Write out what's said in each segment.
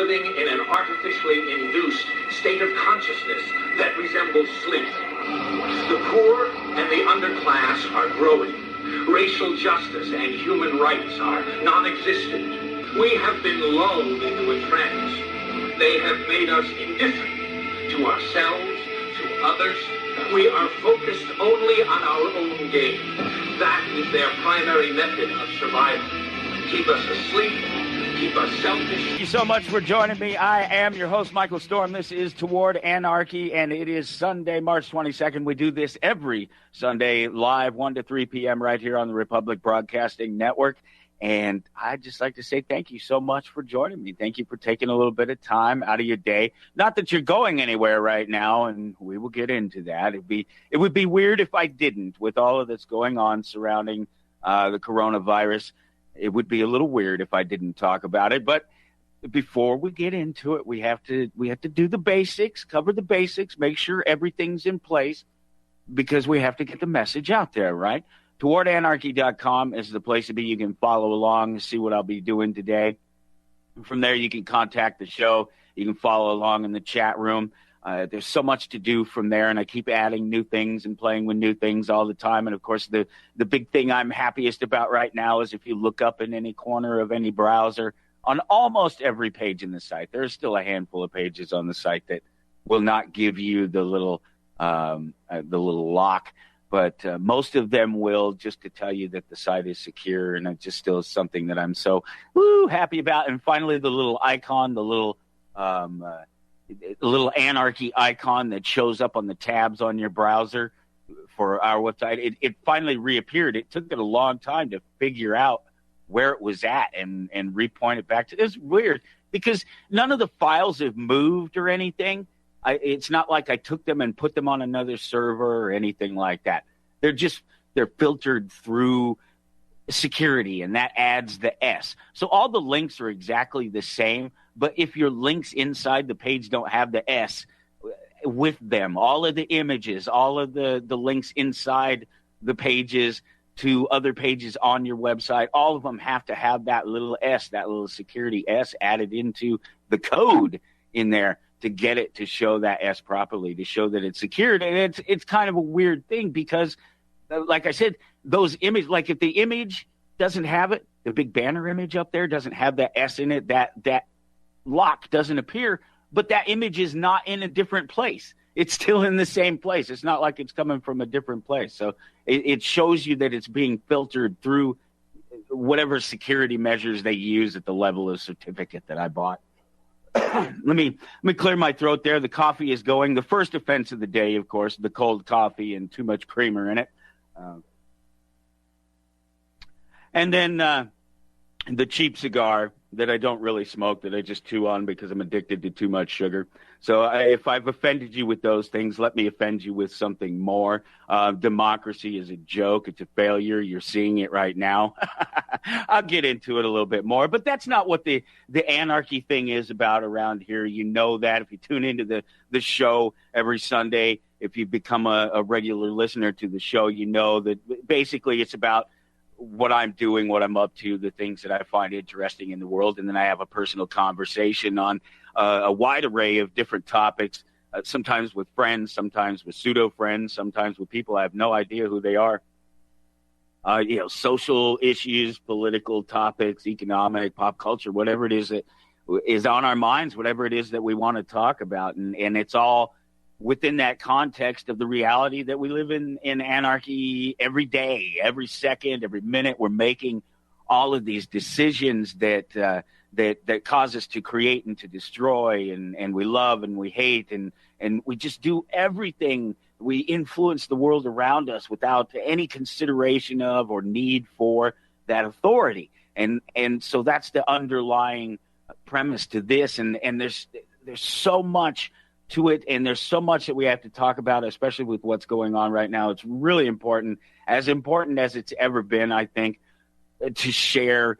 living in an artificially induced state of consciousness that resembles sleep. The poor and the underclass are growing. Racial justice and human rights are non-existent. We have been lulled into a trance. They have made us indifferent to ourselves, to others. We are focused only on our own gain. That is their primary method of survival. Keep us asleep, keep us selfish. Thank you so much for joining me. I am your host, Michael Storm. This is Toward Anarchy, and it is Sunday, March 22nd. We do this every Sunday live, 1 to 3 p.m. right here on the Republic Broadcasting Network. And I'd just like to say thank you so much for joining me. Thank you for taking a little bit of time out of your day. Not that you're going anywhere right now, and we will get into that. It would be weird if I didn't, with all of that's going on surrounding the coronavirus. It would be a little weird if I didn't talk about it. But before we get into it, we have to do the basics, cover the basics, make sure everything's in place, because we have to get the message out there, right? TowardAnarchy.com is the place to be. You can follow along and see what I'll be doing today. From there, you can contact the show. You can follow along in the chat room. There's so much to do from there, and I keep adding new things and playing with new things all the time. And, of course, the big thing I'm happiest about right now is if you look up in any corner of any browser, on almost every page in the site, there's still a handful of pages on the site that will not give you the little lock. But most of them will, just to tell you that the site is secure, and it just still is something that I'm so happy about. And finally, the little icon, the little Anarchy icon that shows up on the tabs on your browser for our website, it finally reappeared. It took it a long time to figure out where it was at and repoint it back to. It's weird because none of the files have moved or anything. It's not like I took them and put them on another server or anything like that. They're filtered through security, and that adds the S. So all the links are exactly the same, but if your links inside the page don't have the S with them, all of the images, all of the links inside the pages to other pages on your website, all of them have to have that little S, that little security S added into the code in there, to get it to show that S properly, to show that it's secured. And it's kind of a weird thing because, like I said, those images, like if the image doesn't have it, the big banner image up there doesn't have that S in it, that lock doesn't appear, but that image is not in a different place. It's still in the same place. It's not like it's coming from a different place. So it shows you that it's being filtered through whatever security measures they use at the level of certificate that I bought. Let me clear my throat there. The coffee is going. The first offense of the day, of course, the cold coffee and too much creamer in it. And then the cheap cigar that I don't really smoke, that I just chew on because I'm addicted to too much sugar. So if I've offended you with those things, let me offend you with something more. Democracy is a joke. It's a failure. You're seeing it right now. I'll get into it a little bit more, but that's not what the anarchy thing is about around here. You know that if you tune into the show every Sunday, if you become a regular listener to the show, you know that basically it's about what I'm doing, what I'm up to, the things that I find interesting in the world. And then I have a personal conversation on a wide array of different topics, sometimes with friends, sometimes with pseudo friends, sometimes with people I have no idea who they are. Social issues, political topics, economic, pop culture, whatever it is that is on our minds, whatever it is that we want to talk about. And it's all within that context of the reality that we live in anarchy every day, every second, every minute. We're making all of these decisions that cause us to create and to destroy, and we love and we hate, and we just do everything. We influence the world around us without any consideration of or need for that authority. And so that's the underlying premise to this. And there's so much to it, and there's so much that we have to talk about, especially with what's going on right now. It's really important as it's ever been, I think, to share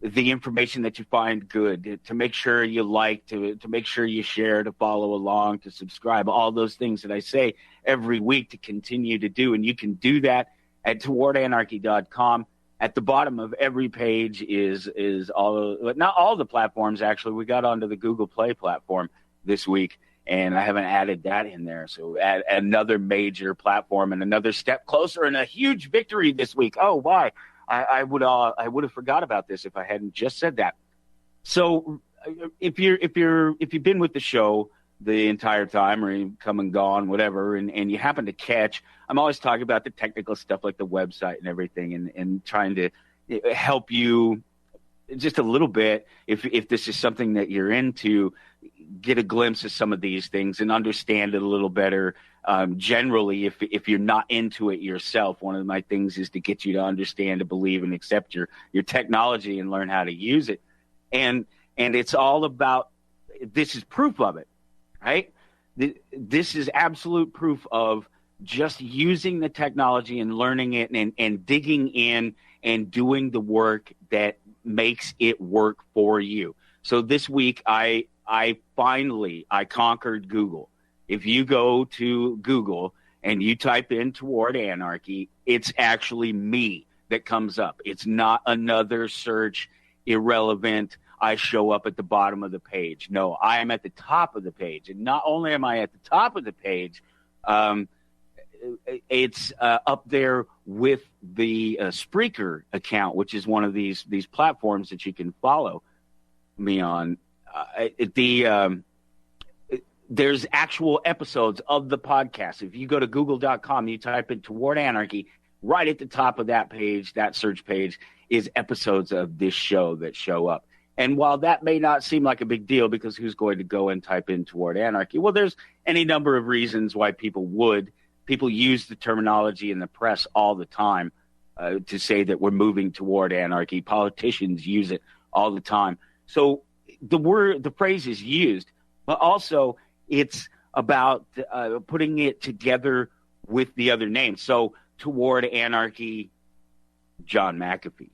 the information that you find good, to make sure you like, to make sure you share, to follow along, to subscribe, all those things that I say every week to continue to do. And you can do that at TowardAnarchy.com. at the bottom of every page is not all the platforms, actually. We got onto the Google Play platform this week, and I haven't added that in there. So add another major platform and another step closer, and a huge victory this week. Oh, why? I would have forgot about this if I hadn't just said that. So if you've been with the show the entire time, or you come and gone, whatever, and you happen to catch, I'm always talking about the technical stuff like the website and everything, and trying to help you just a little bit if this is something that you're into, get a glimpse of some of these things and understand it a little better. Generally, if you're not into it yourself, one of my things is to get you to understand, to believe, and accept your technology and learn how to use it. And it's all about, this is proof of it, right? This is absolute proof of just using the technology and learning it and digging in and doing the work that makes it work for you. So this week, I finally conquered Google. If you go to Google and you type in Toward Anarchy, it's actually me that comes up. It's not another search, irrelevant, I show up at the bottom of the page. No, I am at the top of the page. And not only am I at the top of the page, it's up there with the Spreaker account, which is one of these platforms that you can follow me on. There's actual episodes of the podcast. If you go to google.com, you type in Toward Anarchy, right at the top of that page, that search page, is episodes of this show that show up. And while that may not seem like a big deal, because who's going to go and type in Toward Anarchy? Well, there's any number of reasons why people would. People use the terminology in the press all the time to say that we're moving toward anarchy. Politicians use it all the time. So the phrase is used, but also it's about putting it together with the other names. So Toward Anarchy, John McAfee.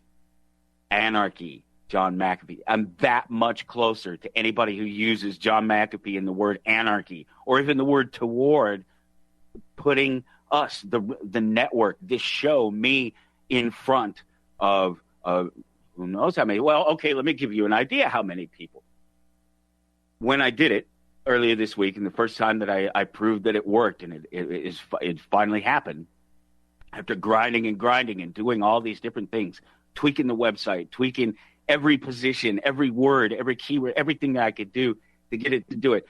Anarchy, John McAfee. I'm that much closer to anybody who uses John McAfee in the word anarchy, or even the word toward, putting us, the network, this show, me, in front of who knows how many. Well, okay, let me give you an idea how many people. When I did it earlier this week, and the first time that I proved that it worked, and it finally happened, after grinding and doing all these different things, tweaking the website, tweaking every position, every word, every keyword, everything that I could do to get it to do it.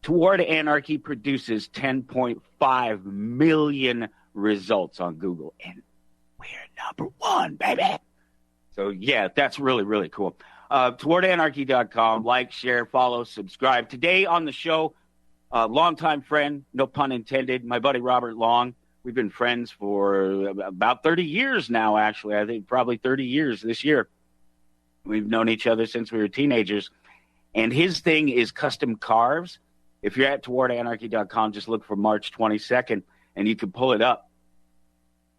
Toward Anarchy produces 10.5 million results on Google, and we're number one, baby. So, yeah, that's really, really cool. TowardAnarchy.com. Like, share, follow, subscribe. Today on the show, longtime friend, no pun intended, my buddy Robert Long. We've been friends for about 30 years now, actually. I think probably 30 years this year. We've known each other since we were teenagers. And his thing is Custom Carves. If you're at TowardAnarchy.com, just look for March 22nd, and you can pull it up.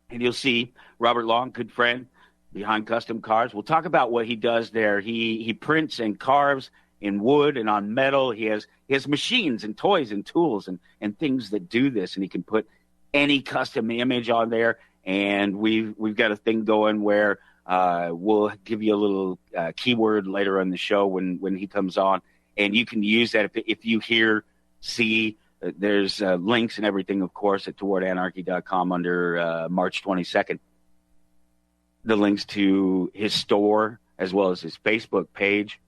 And you'll see Robert Long, good friend, behind Custom Carves. We'll talk about what he does there. He prints and carves in wood and on metal. He has machines and toys and tools and things that do this, and he can put any custom image on there. And we've got a thing going where we'll give you a little keyword later on the show when he comes on, and you can use that if you see. There's links and everything, of course, at TowardAnarchy.com under March 22nd. The links to his store as well as his Facebook page.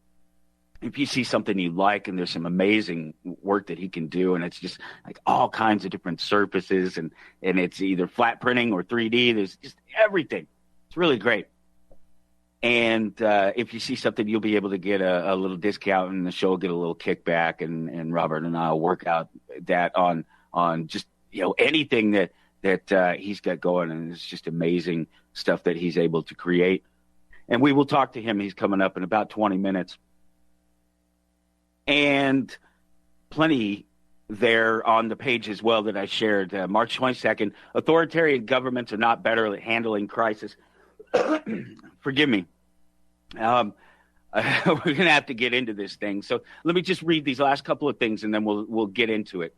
If you see something you like, and there's some amazing work that he can do, and it's just like all kinds of different surfaces, and it's either flat printing or 3D. There's just everything. It's really great. And if you see something, you'll be able to get a little discount, and the show will get a little kickback, and Robert and I will work out that on just anything that he's got going, and it's just amazing stuff that he's able to create. And we will talk to him. He's coming up in about 20 minutes. And plenty there on the page as well that I shared. March 22nd, authoritarian governments are not better at handling crisis. Forgive me. We're going to have to get into this thing. So let me just read these last couple of things, and then we'll get into it.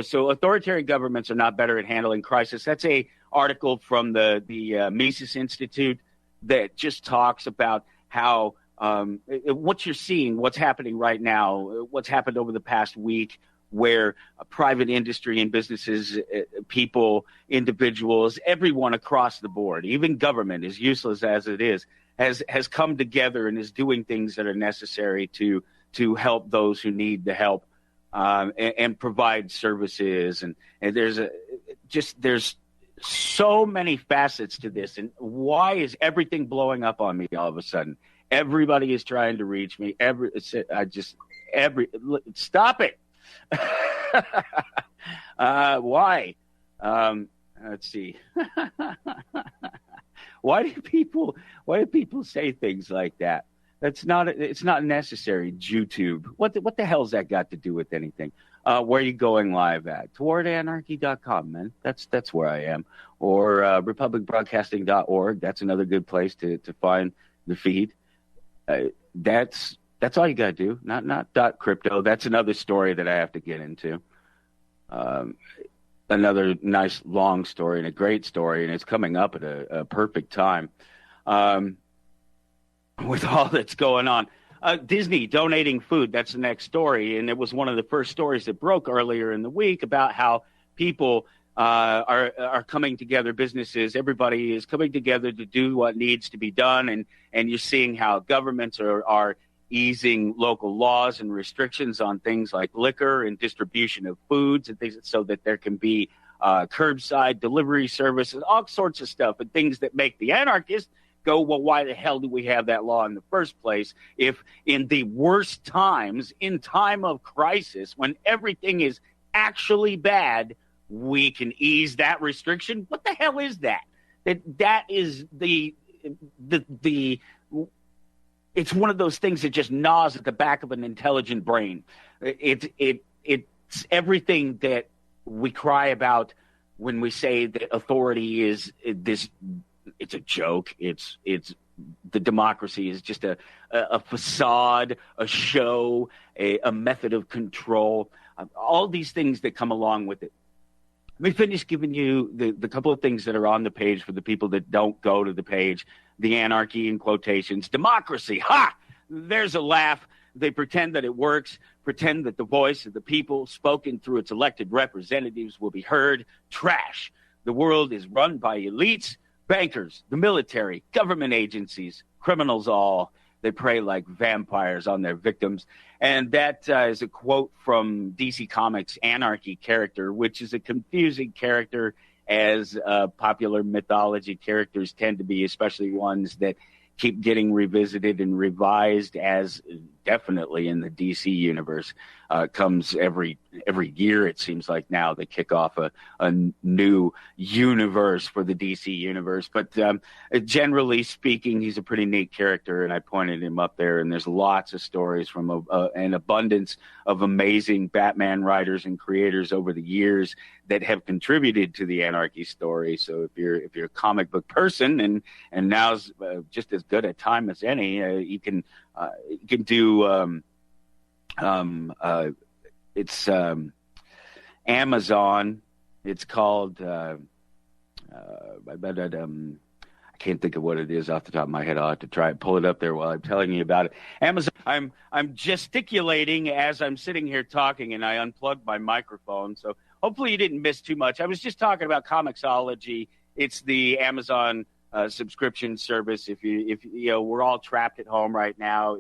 So authoritarian governments are not better at handling crisis. That's a article from the Mises Institute. that just talks about how what you're seeing, what's happening right now, what's happened over the past week, where private industry and businesses, people, individuals, everyone across the board, even government, as useless as it is, has come together and is doing things that are necessary to help those who need the help, and provide services. And there's so many facets to this. And why is everything blowing up on me all of a sudden? Everybody is trying to reach me. Stop it. Why? Let's see. Why do people say things like that? It's not necessary. YouTube. What the hell's that got to do with anything? Where are you going live at? TowardAnarchy.com, man. That's where I am. Or republicbroadcasting.org. That's another good place to find the feed. That's all you got to do. Not .crypto. That's another story that I have to get into. Another nice long story and a great story, and it's coming up at a perfect time with all that's going on. Disney donating food. That's the next story, and it was one of the first stories that broke earlier in the week about how people are coming together. Businesses, everybody is coming together to do what needs to be done, and you're seeing how governments are easing local laws and restrictions on things like liquor and distribution of foods and things, so that there can be curbside delivery services, all sorts of stuff, and things that make the anarchists go, well, why the hell do we have that law in the first place if in the worst times, in time of crisis, when everything is actually bad, we can ease that restriction? What the hell is that? That is the it's one of those things that just gnaws at the back of an intelligent brain. It's everything that we cry about when we say that authority is this. It's a joke. It's the democracy is just a facade, a show, a method of control. All these things that come along with it. Let me finish giving you the couple of things that are on the page for the people that don't go to the page. The anarchy in quotations. Democracy. Ha! There's a laugh. They pretend that it works, pretend that the voice of the people spoken through its elected representatives will be heard. Trash. The world is run by elites, bankers, the military, government agencies, criminals all. They prey like vampires on their victims. And that is a quote from DC Comics' Anarchy character, which is a confusing character, as popular mythology characters tend to be, especially ones that keep getting revisited and revised, as definitely in the DC universe comes every year. It seems like now they kick off a new universe for the DC universe. But generally speaking, he's a pretty neat character, and I pointed him up there. And there's lots of stories from an abundance of amazing Batman writers and creators over the years that have contributed to the Anarchy story. So if you're a comic book person, and now's just as good a time as any, you can do. It's Amazon. It's called. I can't think of what it is off the top of my head. I'll have to try and pull it up there while I'm telling you about it. Amazon. I'm gesticulating as I'm sitting here talking, and I unplugged my microphone. So hopefully you didn't miss too much. I was just talking about Comixology. It's the Amazon subscription service. If you know, we're all trapped at home right now.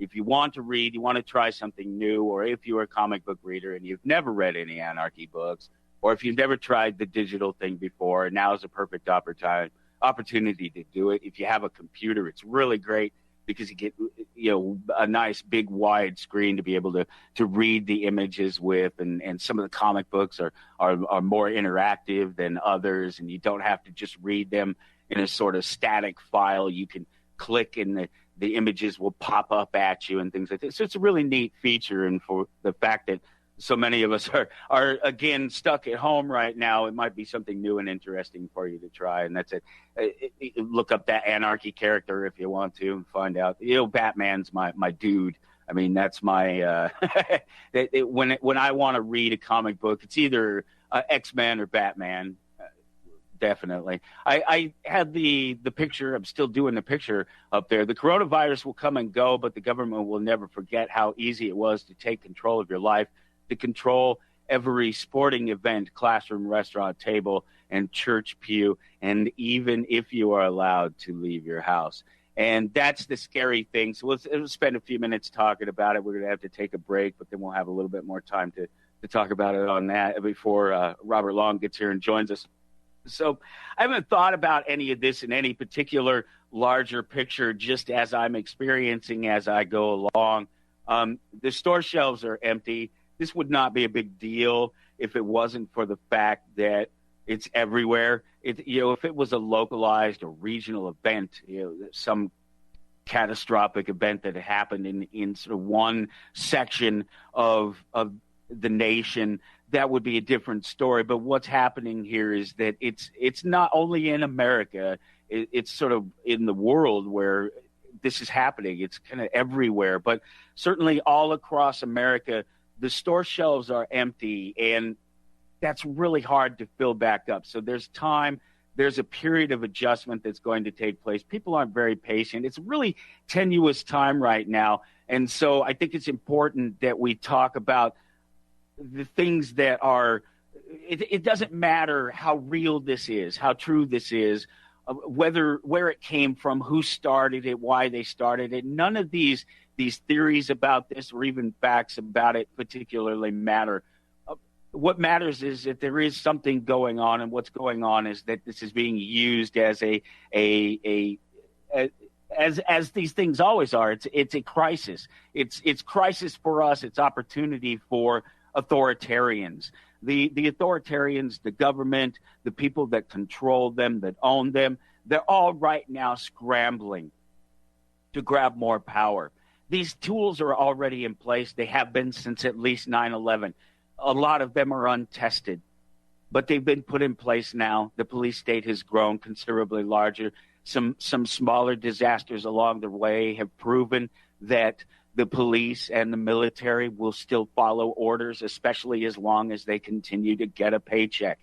If you want to read, you want to try something new, or if you're a comic book reader and you've never read any Anarchy books, or if you've never tried the digital thing before, now is a perfect opportunity to do it. If you have a computer, it's really great because you get, you know, a nice big wide screen to be able to read the images with, and some of the comic books are more interactive than others, and you don't have to just read them in a sort of static file. You can click and the images will pop up at you and things like that. So it's a really neat feature. And for the fact that so many of us are again stuck at home right now, it might be something new and interesting for you to try. And that's it. Look up that Anarchy character if you want to and find out. You know, Batman's my dude. I mean, that's my when I want to read a comic book, it's either X-Men or Batman. Definitely. I had the picture. I'm still doing the picture up there. The coronavirus will come and go, but the government will never forget how easy it was to take control of your life, to control every sporting event, classroom, restaurant, table, and church pew, and even if you are allowed to leave your house. And that's the scary thing. So we'll spend a few minutes talking about it. We're going to have to take a break, but then we'll have a little bit more time to talk about it on that before Robert Long gets here and joins us. So I haven't thought about any of this in any particular larger picture, just as I'm experiencing as I go along. The store shelves are empty. This would not be a big deal if it wasn't for the fact that it's everywhere. If it was a localized or regional event, some catastrophic event that happened in sort of one section of the nation, that would be a different story. But what's happening here is that it's not only in America, it's sort of in the world where this is happening. It's kind of everywhere, but certainly all across America, the store shelves are empty, and that's really hard to fill back up. So there's time. There's a period of adjustment that's going to take place. People aren't very patient. It's a really tenuous time right now. And so I think it's important that we talk about the things that are, it doesn't matter how real this is, how true this is, where it came from, who started it, why they started it. None of these theories about this or even facts about it particularly matter. What matters is that there is something going on, and what's going on is that this is being used as as these things always are. It's a crisis. It's crisis for us. It's opportunity for authoritarians. The authoritarians, the government, the people that control them, that own them, they're all right now scrambling to grab more power. These tools are already in place. They have been since at least 9/11. A lot of them are untested, but they've been put in place now. The police state has grown considerably larger. Some smaller disasters along the way have proven that the police and the military will still follow orders, especially as long as they continue to get a paycheck.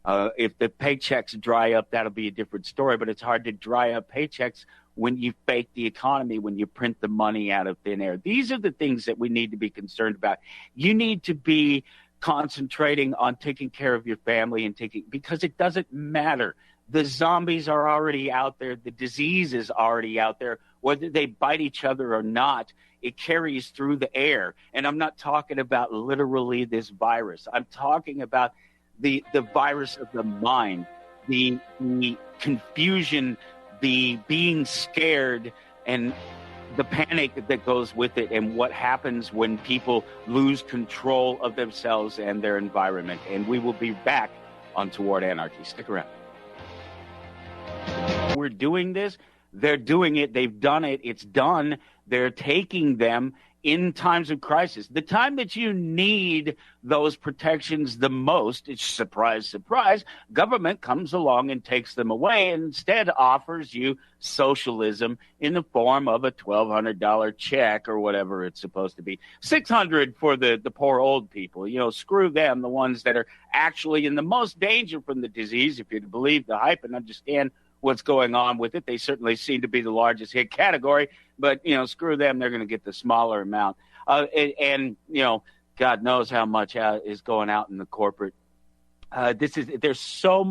If the paychecks dry up, that'll be a different story, but it's hard to dry up paychecks when you fake the economy, when you print the money out of thin air. These are the things that we need to be concerned about. You need to be concentrating on taking care of your family because it doesn't matter. The zombies are already out there. The disease is already out there. Whether they bite each other or not, it carries through the air. And I'm not talking about literally this virus. I'm talking about the virus of the mind, the confusion, the being scared, and the panic that goes with it, and what happens when people lose control of themselves and their environment. And we will be back on Toward Anarchy. Stick around. We're doing this. They're doing it. They've done it. It's done. They're taking them in times of crisis. The time that you need those protections the most, it's surprise, surprise, government comes along and takes them away and instead offers you socialism in the form of a $1,200 check or whatever it's supposed to be. $600 for the poor old people. Screw them, the ones that are actually in the most danger from the disease, if you believe the hype and understand what's going on with it. They certainly seem to be the largest hit category, but screw them. They're going to get the smaller amount. And God knows how much is going out in the corporate. There's so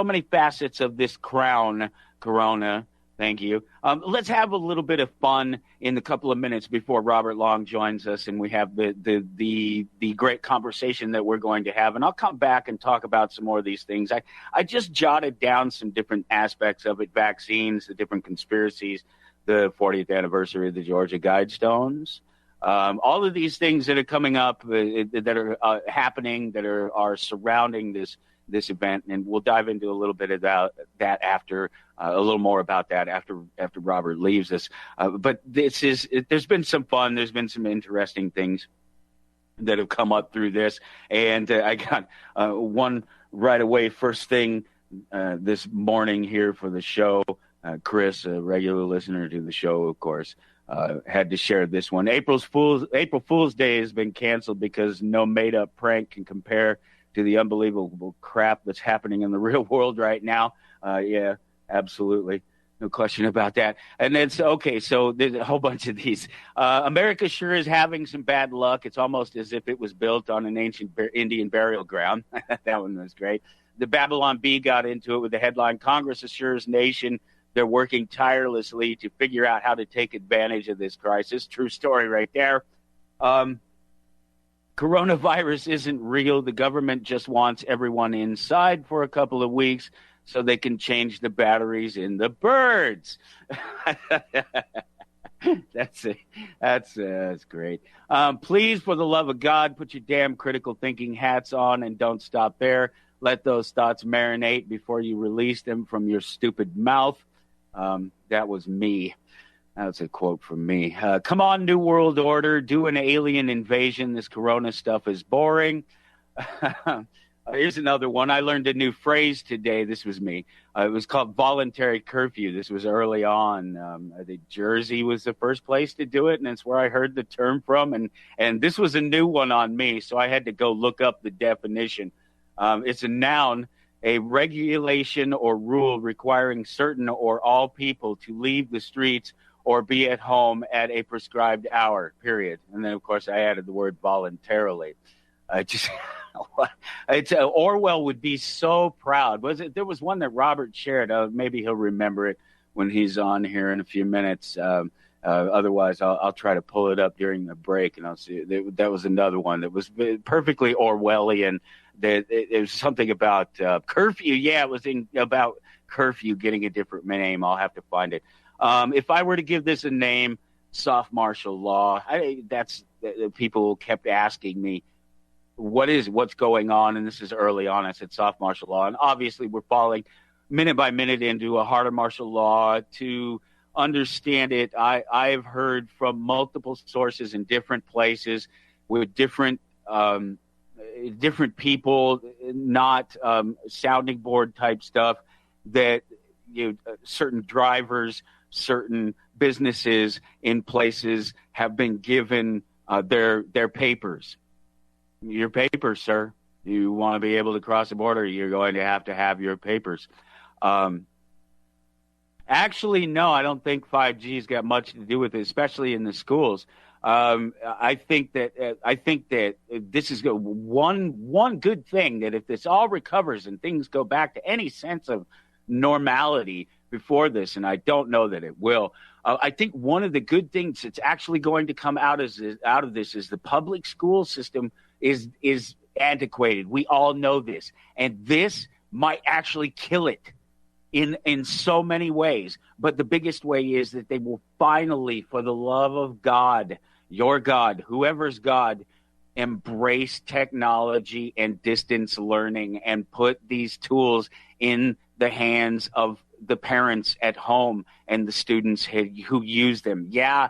many facets of this crown, Corona. Thank you. Let's have a little bit of fun in the couple of minutes before Robert Long joins us, and we have the great conversation that we're going to have. And I'll come back and talk about some more of these things. I just jotted down some different aspects of it: vaccines, the different conspiracies, the 40th anniversary of the Georgia Guidestones, all of these things that are coming up, that are happening, that are surrounding this event, and we'll dive into a little bit of that after a little more about that after Robert leaves us. But there's been some fun. There's been some interesting things that have come up through this, and I got one right away. First thing this morning here for the show. Chris, a regular listener to the show, of course, had to share this one. April Fool's Day has been canceled because no made-up prank can compare to the unbelievable crap that's happening in the real world right now. Yeah, absolutely. No question about that. And then, so there's a whole bunch of these. America sure is having some bad luck. It's almost as if it was built on an ancient Indian burial ground. That one was great. The Babylon Bee got into it with the headline, Congress assures nation they're working tirelessly to figure out how to take advantage of this crisis. True story right there. Coronavirus isn't real. The government just wants everyone inside for a couple of weeks so they can change the batteries in the birds. That's great. Please, for the love of God, put your damn critical thinking hats on and don't stop there. Let those thoughts marinate before you release them from your stupid mouth. That was me. That's a quote from me. Come on, New World Order. Do an alien invasion. This corona stuff is boring. Here's another one. I learned a new phrase today. This was me. It was called voluntary curfew. This was early on. I think Jersey was the first place to do it, and it's where I heard the term from. And this was a new one on me, so I had to go look up the definition. It's a noun, a regulation or rule requiring certain or all people to leave the streets or be at home at a prescribed hour, period. And then, of course, I added the word voluntarily. Orwell would be so proud. There was one that Robert shared. Maybe he'll remember it when he's on here in a few minutes. Otherwise, I'll try to pull it up during the break, and I'll see. That was another one that was perfectly Orwellian. It was something about curfew. Yeah, it was about curfew getting a different name. I'll have to find it. If I were to give this a name, soft martial law. People kept asking me, what's going on? And this is early on. I said soft martial law. And obviously we're falling minute by minute into a harder martial law. To understand it, I've heard from multiple sources in different places with different people, not sounding board type stuff, that certain drivers, certain businesses in places have been given their papers. Your papers, sir. You want to be able to cross the border, you're going to have your papers. Actually, no, I don't think 5G's got much to do with it, especially in the schools. I think that this is one good thing, that if this all recovers and things go back to any sense of normality before this, and I don't know that it will, I think one of the good things that's actually going to come out of this is the public school system is antiquated. We all know this, and this might actually kill it in so many ways. But the biggest way is that they will finally, for the love of God, your God, whoever's God, embrace technology and distance learning and put these tools in the hands of the parents at home and the students who use them. Yeah,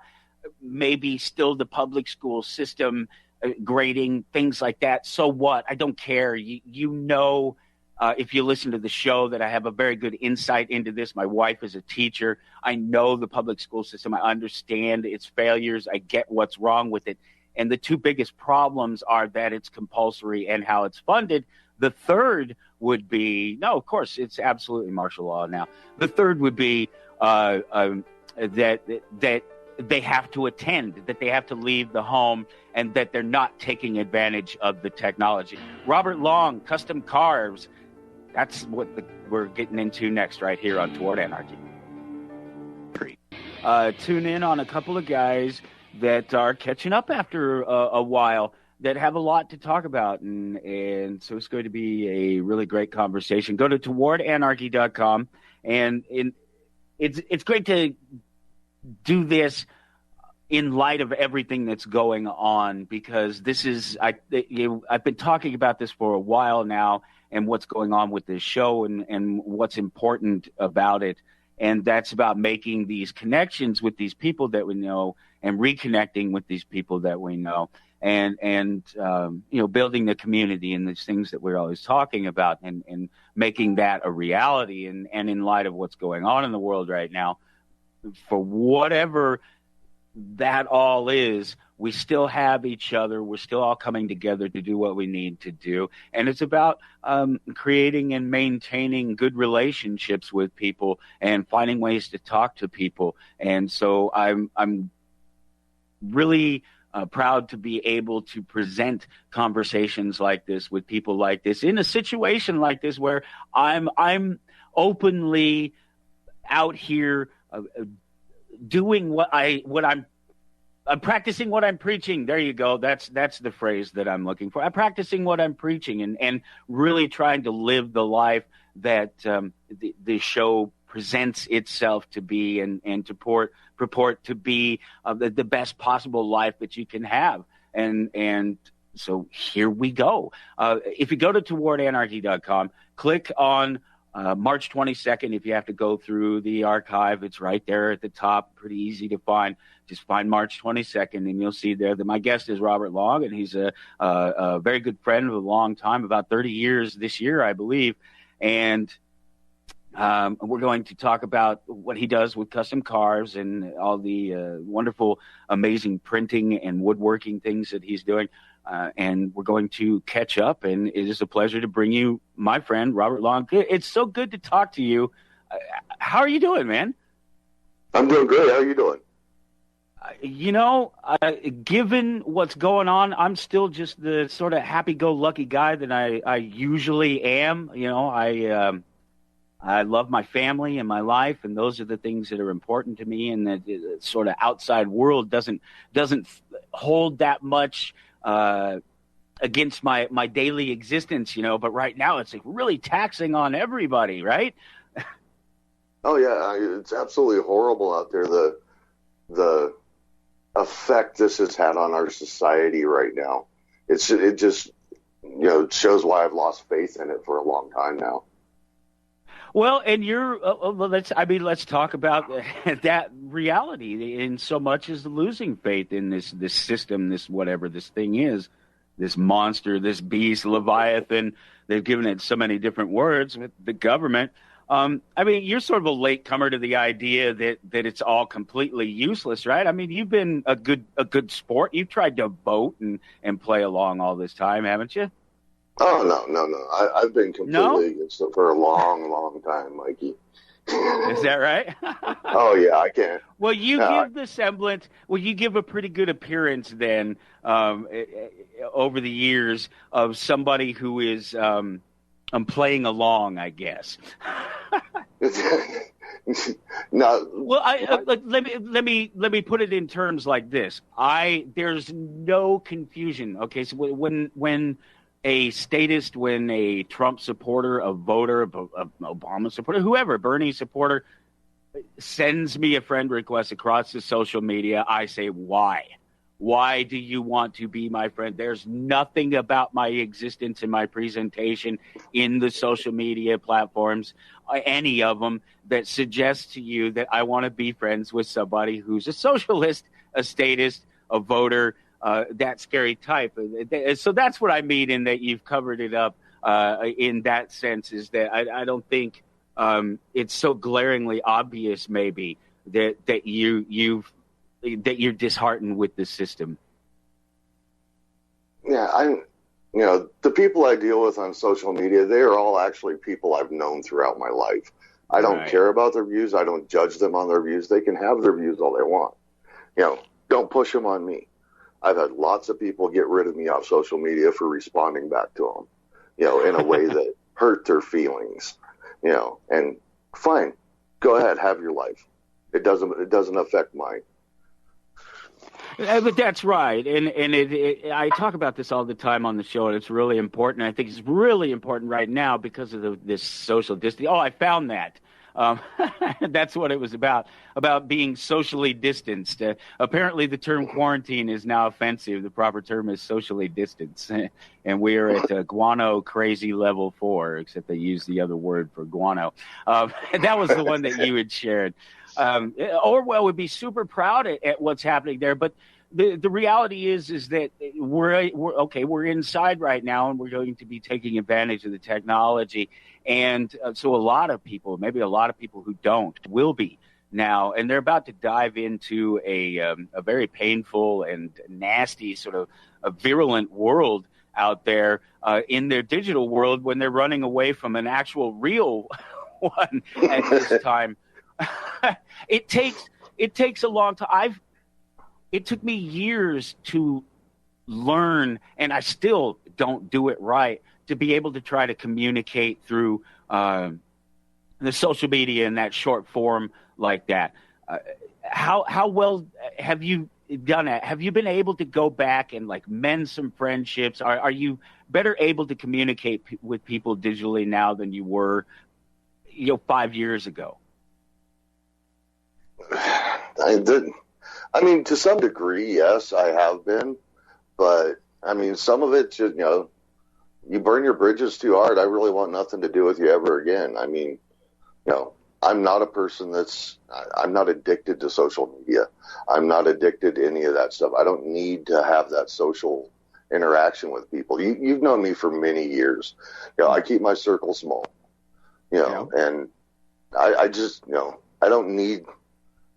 maybe still the public school system, grading, things like that. So what? I don't care. If you listen to the show, that I have a very good insight into this. My wife is a teacher. I know the public school system. I understand its failures. I get what's wrong with it. And the two biggest problems are that it's compulsory and how it's funded. The third would be, no, of course, it's absolutely martial law now. The third would be that they have to attend, that they have to leave the home, and that they're not taking advantage of the technology. Robert Long, Custom Carves. That's what we're getting into next right here on Toward Anarchy. Tune in on a couple of guys that are catching up after a while, that have a lot to talk about. And so it's going to be a really great conversation. Go to towardanarchy.com. And it's great to do this in light of everything that's going on, because this is, I've been talking about this for a while now, and what's going on with this show and what's important about it. And that's about making these connections with these people that we know, and reconnecting with these people that we know, and building the community and these things that we're always talking about, and making that a reality. And in light of what's going on in the world right now, for whatever that all is, we still have each other. We're still all coming together to do what we need to do. And it's about creating and maintaining good relationships with people and finding ways to talk to people. And so I'm really proud to be able to present conversations like this with people like this in a situation like this where I'm openly out here doing I'm practicing what I'm preaching. There you go. That's the phrase that I'm looking for. I'm practicing what I'm preaching and really trying to live the life that the show presents itself to be and to purport to be the best possible life that you can have. And so here we go. If you go to towardanarchy.com, click on March 22nd. If you have to go through the archive, it's right there at the top, pretty easy to find. Just find March 22nd, and you'll see there that my guest is Robert Long, and he's a very good friend of a long time, about 30 years this year, I believe. And we're going to talk about what he does with Custom Carves and all the wonderful, amazing printing and woodworking things that he's doing. And we're going to catch up, and it is a pleasure to bring you my friend, Robert Long. It's so good to talk to you. How are you doing, man? I'm doing great. How are you doing? Given what's going on, I'm still just the sort of happy-go-lucky guy that I usually am. I love my family and my life, and those are the things that are important to me, and that the sort of outside world doesn't hold that much against my daily existence, but right now it's like really taxing on everybody, right? Oh yeah, it's absolutely horrible out there. The effect this has had on our society right now. It just shows why I've lost faith in it for a long time now. Well, and let's talk about that reality in so much as losing faith in this system, this whatever this thing is, this monster, this beast, Leviathan. They've given it so many different words with the government. You're sort of a latecomer to the idea that it's all completely useless, right? I mean, you've been a good sport. You've tried to boat and play along all this time, haven't you? Oh, no. I've been completely against it for a long, long time, Mikey. Is that right? Oh, yeah, I can't. Well, you give the semblance. Well, you give a pretty good appearance then over the years of somebody who is playing along, I guess. No. Well, let me put it in terms like this. There's no confusion. Okay, so when a statist, when a Trump supporter, a voter, a Obama supporter, whoever, Bernie supporter, sends me a friend request across the social media, I say, why? Why do you want to be my friend? There's nothing about my existence and my presentation in the social media platforms, any of them, that suggests to you that I want to be friends with somebody who's a socialist, a statist, a voter, that scary type. So that's what I mean in that you've covered it up in that sense, is that I don't think it's so glaringly obvious maybe that you're disheartened with the system. Yeah, the people I deal with on social media, they are all actually people I've known throughout my life. I don't care about their views. I don't judge them on their views. They can have their views all they want. Don't push them on me. I've had lots of people get rid of me off social media for responding back to them, in a way that hurt their feelings, and fine, go ahead, have your life. It doesn't affect mine. But that's right, and I talk about this all the time on the show, and it's really important. I think it's really important right now because of this social distancing. Oh, I found that. That's what it was about being socially distanced. Apparently, the term quarantine is now offensive. The proper term is socially distanced, and we are at guano crazy level 4, except they use the other word for guano. That was the one that you had shared. Orwell would be super proud at what's happening there, but the reality is that we're inside right now, and we're going to be taking advantage of the technology. And so a lot of people, maybe a lot of people who don't, will be now, and they're about to dive into a very painful and nasty sort of a virulent world out there in their digital world when they're running away from an actual real one at this time. It takes a long time. It took me years to learn, and I still don't do it right, to be able to try to communicate through the social media in that short form like that. How well have you done it? Have you been able to go back and like mend some friendships? Are you better able to communicate with people digitally now than you were, 5 years ago? I mean, to some degree, yes, I have been. But, I mean, some of it, you burn your bridges too hard. I really want nothing to do with you ever again. I mean, I'm not a person I'm not addicted to social media. I'm not addicted to any of that stuff. I don't need to have that social interaction with people. You've known me for many years. I keep my circle small, and I just, I don't need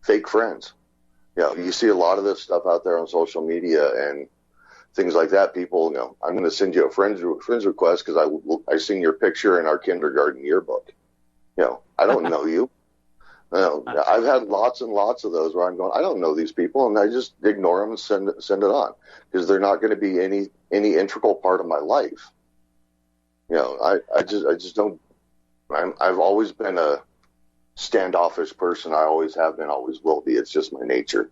fake friends. You see a lot of this stuff out there on social media and things like that. People, I'm going to send you a friends request because I seen your picture in our kindergarten yearbook. I don't know you. I've had lots and lots of those where I'm going, I don't know these people, and I just ignore them and send it on because they're not going to be any integral part of my life. I just don't. I've always been a standoffish person. I always have been, always will be. It's just my nature.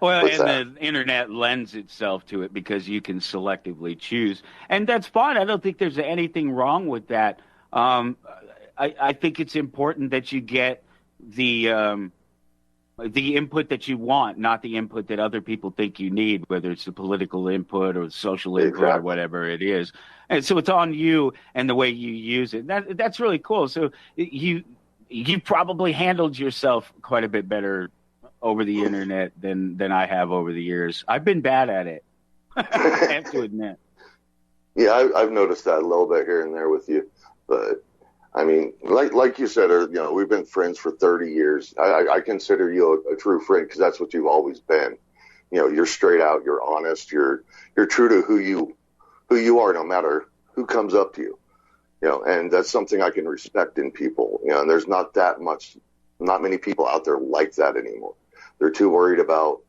Well, and the internet lends itself to it because you can selectively choose, and that's fine. I don't think there's anything wrong with that. I think it's important that you get the input that you want, not the input that other people think you need, whether it's the political input or the social input or whatever it is. And so it's on you and the way you use it. That's really cool. So you probably handled yourself quite a bit better over the internet than I have over the years. I've been bad at it. I have to admit. Yeah, I've noticed that a little bit here and there with you, but I mean, like you said, we've been friends for 30 years. I consider you a true friend because that's what you've always been. You're straight out, you're honest, you're true to who you are, no matter who comes up to you. And that's something I can respect in people. And there's not many people out there like that anymore. They're too worried about,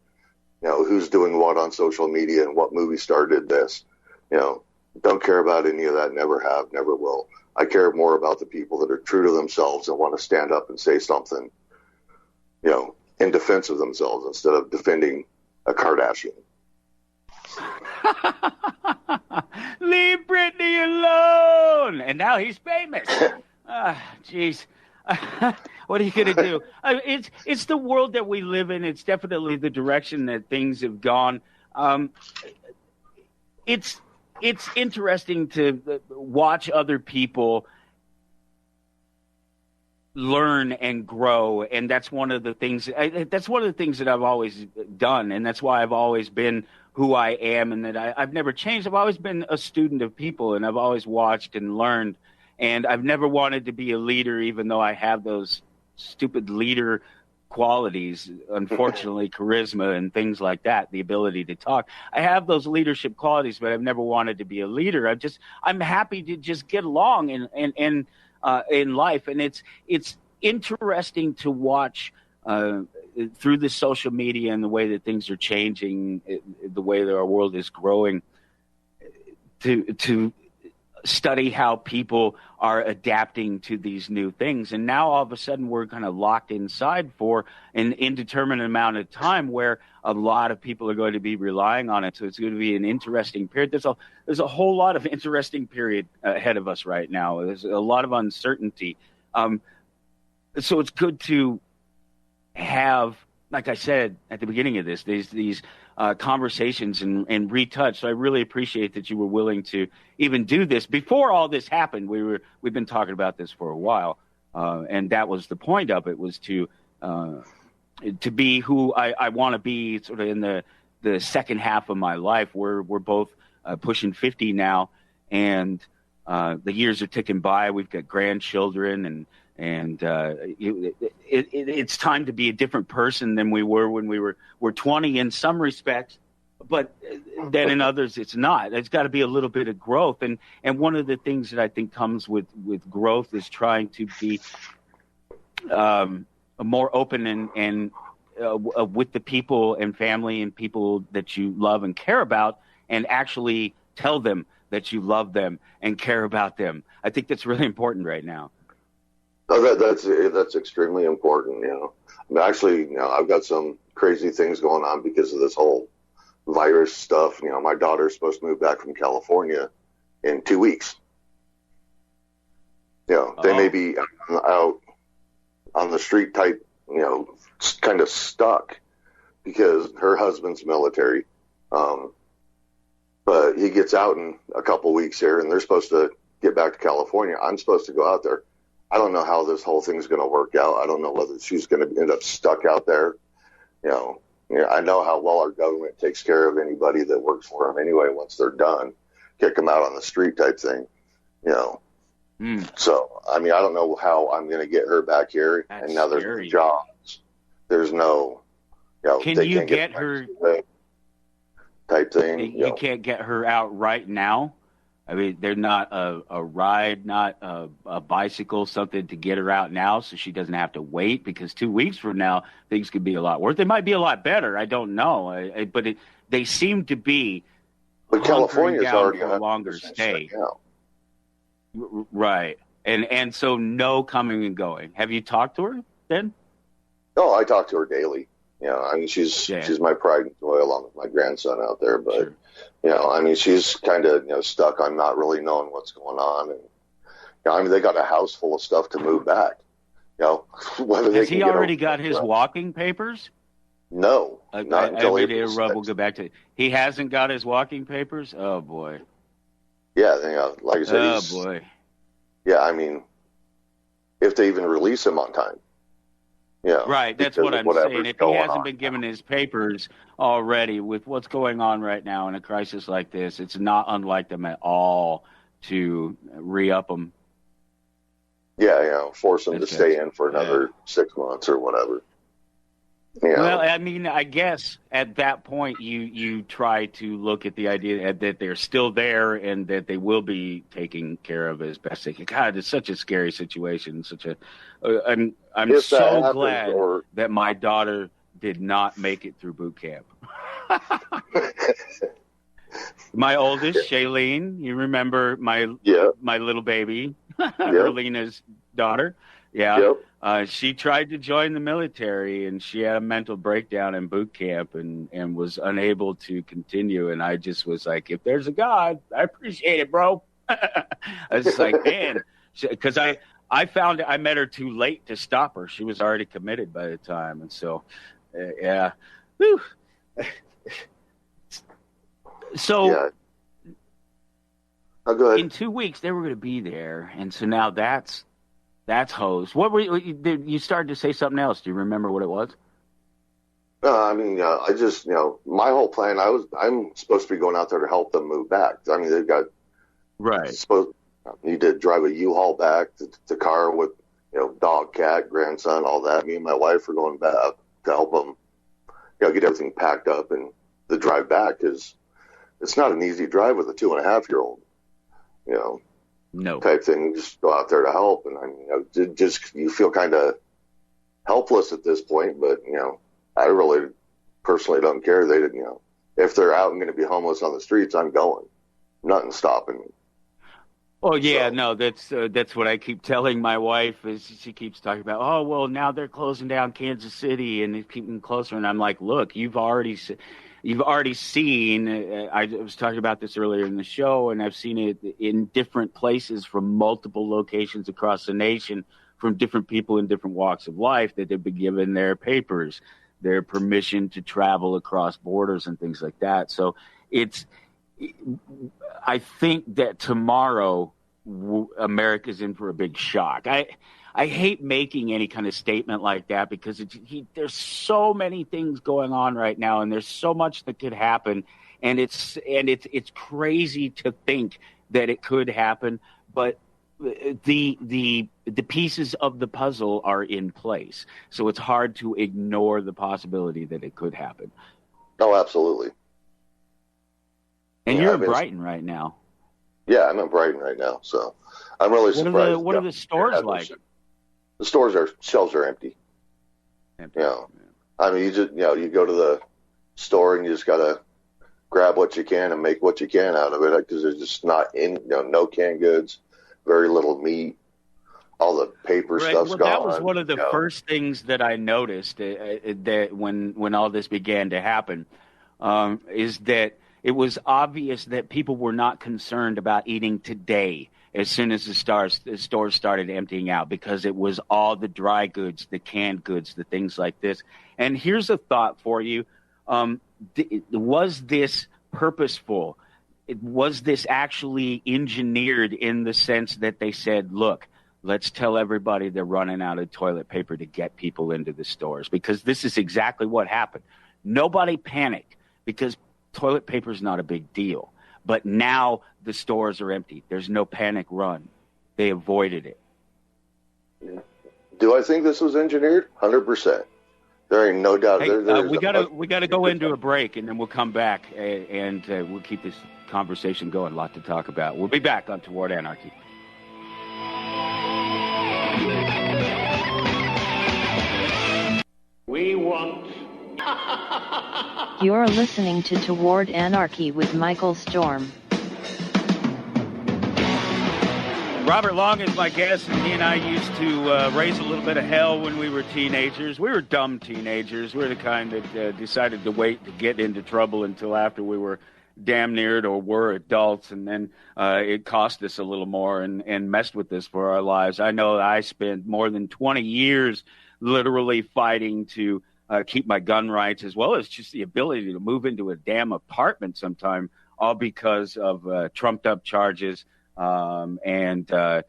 who's doing what on social media and what movie star did this. Don't care about any of that. Never have, never will. I care more about the people that are true to themselves and want to stand up and say something, in defense of themselves instead of defending a Kardashian. Leave Britney alone. And now he's famous. Jeez. What are you going to do? It's the world that we live in. It's definitely the direction that things have gone. It's interesting to watch other people learn and grow, and that's one of the things. That's one of the things that I've always done, and that's why I've always been who I am, and that I've never changed. I've always been a student of people, and I've always watched and learned. And I've never wanted to be a leader, even though I have those stupid leader qualities, unfortunately, charisma and things like that, the ability to talk. I have those leadership qualities, but I've never wanted to be a leader. I'm happy to just get along in life. And it's interesting to watch through the social media and the way that things are changing, the way that our world is growing, to study how people are adapting to these new things. And now all of a sudden we're kind of locked inside for an indeterminate amount of time where a lot of people are going to be relying on it. So it's going to be an interesting period. There's a whole lot of interesting period ahead of us right now. There's a lot of uncertainty. So it's good to have, like I said at the beginning of this, these conversations and retouch. So I really appreciate that you were willing to even do this before all this happened. We've been talking about this for a while, and that was the point of it, was to be who I want to be, sort of in the second half of my life. We're both pushing 50 now, and the years are ticking by. We've got grandchildren And it's time to be a different person than we were when we're 20 in some respects, but then in others it's not. There's got to be a little bit of growth, and one of the things that I think comes with growth is trying to be more open and with the people and family and people that you love and care about, and actually tell them that you love them and care about them. I think that's really important right now. Oh, that's extremely important. I mean, actually, I've got some crazy things going on because of this whole virus stuff. My daughter's supposed to move back from California in 2 weeks. They may be out on the street type, kind of stuck because her husband's military. But he gets out in a couple weeks here, and they're supposed to get back to California. I'm supposed to go out there. I don't know how this whole thing's going to work out. I don't know whether she's going to end up stuck out there. I know how well our government takes care of anybody that works for them anyway. Once they're done, kick them out on the street type thing. So I mean, I don't know how I'm going to get her back here. That's and now there's scary. no jobs. There's no. Can they you can't get her type thing? You can't get her out right now. I mean, they're not a ride, not a bicycle, something to get her out now so she doesn't have to wait, because 2 weeks from now, things could be a lot worse. They might be a lot better. I don't know. But they seem to be But California's already for a longer stay. Right. And so no coming and going. Have you talked to her then? Oh, I talk to her daily. I mean, she's my pride and joy along with my grandson out there. But, sure. I mean, she's kind of, stuck on not really knowing what's going on. And, I mean, they got a house full of stuff to move back. Whether Has he already got his walking papers? No. Not until we'll go back to it. He hasn't got his walking papers? Oh, boy. Yeah, like I said. Oh, boy. Yeah, I mean, if they even release him on time. Right, that's what I'm saying. If he hasn't been given his papers already with what's going on right now in a crisis like this, it's not unlike them at all to re-up them. Yeah, force them to stay in for another 6 months or whatever. Well, I mean, I guess at that point you try to look at the idea that they're still there and that they will be taken care of as best they can. God, it's such a scary situation. I'm so glad that my daughter did not make it through boot camp. My oldest, Shailene, you remember my little baby, Erlena's daughter. Yeah. Yep. She tried to join the military, and she had a mental breakdown in boot camp and was unable to continue. And I just was like, if there's a God, I appreciate it, bro. I was just like, man, because I found I met her too late to stop her. She was already committed by the time. And so, yeah. Whew. So go ahead. In 2 weeks, they were going to be there. And so now that's hosed. What were you started to say something else? Do you remember what it was? I mean, I just, my whole plan, I'm supposed to be going out there to help them move back. I mean, they've got, need to drive a U-Haul back to car with, dog, cat, grandson, all that. Me and my wife are going back to help them, get everything packed up, and the drive back is, it's not an easy drive with a 2.5-year-old, No. type thing. Just go out there to help, and I mean, just you feel kind of helpless at this point. But I really personally don't care. They didn't. If they're out and going to be homeless on the streets, I'm going. Nothing stopping me. Oh yeah, no, that's what I keep telling my wife. Is she keeps talking about, oh well, now they're closing down Kansas City and it's keeping closer, and I'm like, look, you've already seen, I was talking about this earlier in the show, and I've seen it in different places from multiple locations across the nation from different people in different walks of life that they've been given their papers, their permission to travel across borders and things like that. So I think that tomorrow America's in for a big shock. I hate making any kind of statement like that because there's so many things going on right now, and there's so much that could happen, and it's crazy to think that it could happen. But the pieces of the puzzle are in place, so it's hard to ignore the possibility that it could happen. Oh, absolutely. And you're in Brighton right now. Yeah, I'm in Brighton right now, so I'm really surprised. What are the stores like? The shelves are empty. I mean, you go to the store and you just gotta grab what you can and make what you can out of it, because there's just no canned goods, very little meat, all the paper stuff's gone. That was one of the first things that I noticed that when all this began to happen, is that it was obvious that people were not concerned about eating today as soon as the stores started emptying out, because it was all the dry goods, the canned goods, the things like this. And here's a thought for you. Was this purposeful? Was this actually engineered in the sense that they said, look, let's tell everybody they're running out of toilet paper to get people into the stores? Because this is exactly what happened. Nobody panicked because toilet paper is not a big deal. But now the stores are empty. There's no panic run. They avoided it. Do I think this was engineered? 100%. There ain't no doubt. Hey, we gotta go into a break, and then we'll come back and we'll keep this conversation going. A lot to talk about. We'll be back on Toward Anarchy. We want. You're listening to Toward Anarchy with Michael Storm. Robert Long is my guest, and he and I used to raise a little bit of hell when we were teenagers. We were dumb teenagers. We were the kind that decided to wait to get into trouble until after we were damn near it or were adults, and then it cost us a little more and messed with us for our lives. I know I spent more than 20 years literally fighting to keep my gun rights, as well as just the ability to move into a damn apartment sometime, all because of trumped up charges. Not that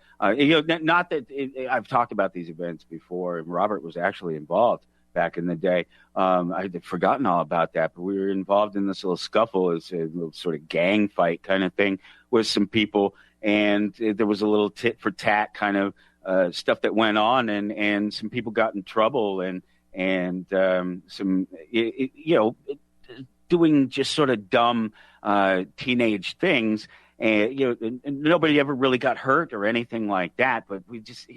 I've talked about these events before, and Robert was actually involved back in the day. I had forgotten all about that, but we were involved in this little scuffle, as a little sort of gang fight kind of thing with some people, and there was a little tit for tat kind of stuff that went on, and some people got in trouble, and some doing just sort of dumb teenage things. And nobody ever really got hurt or anything like that, but we just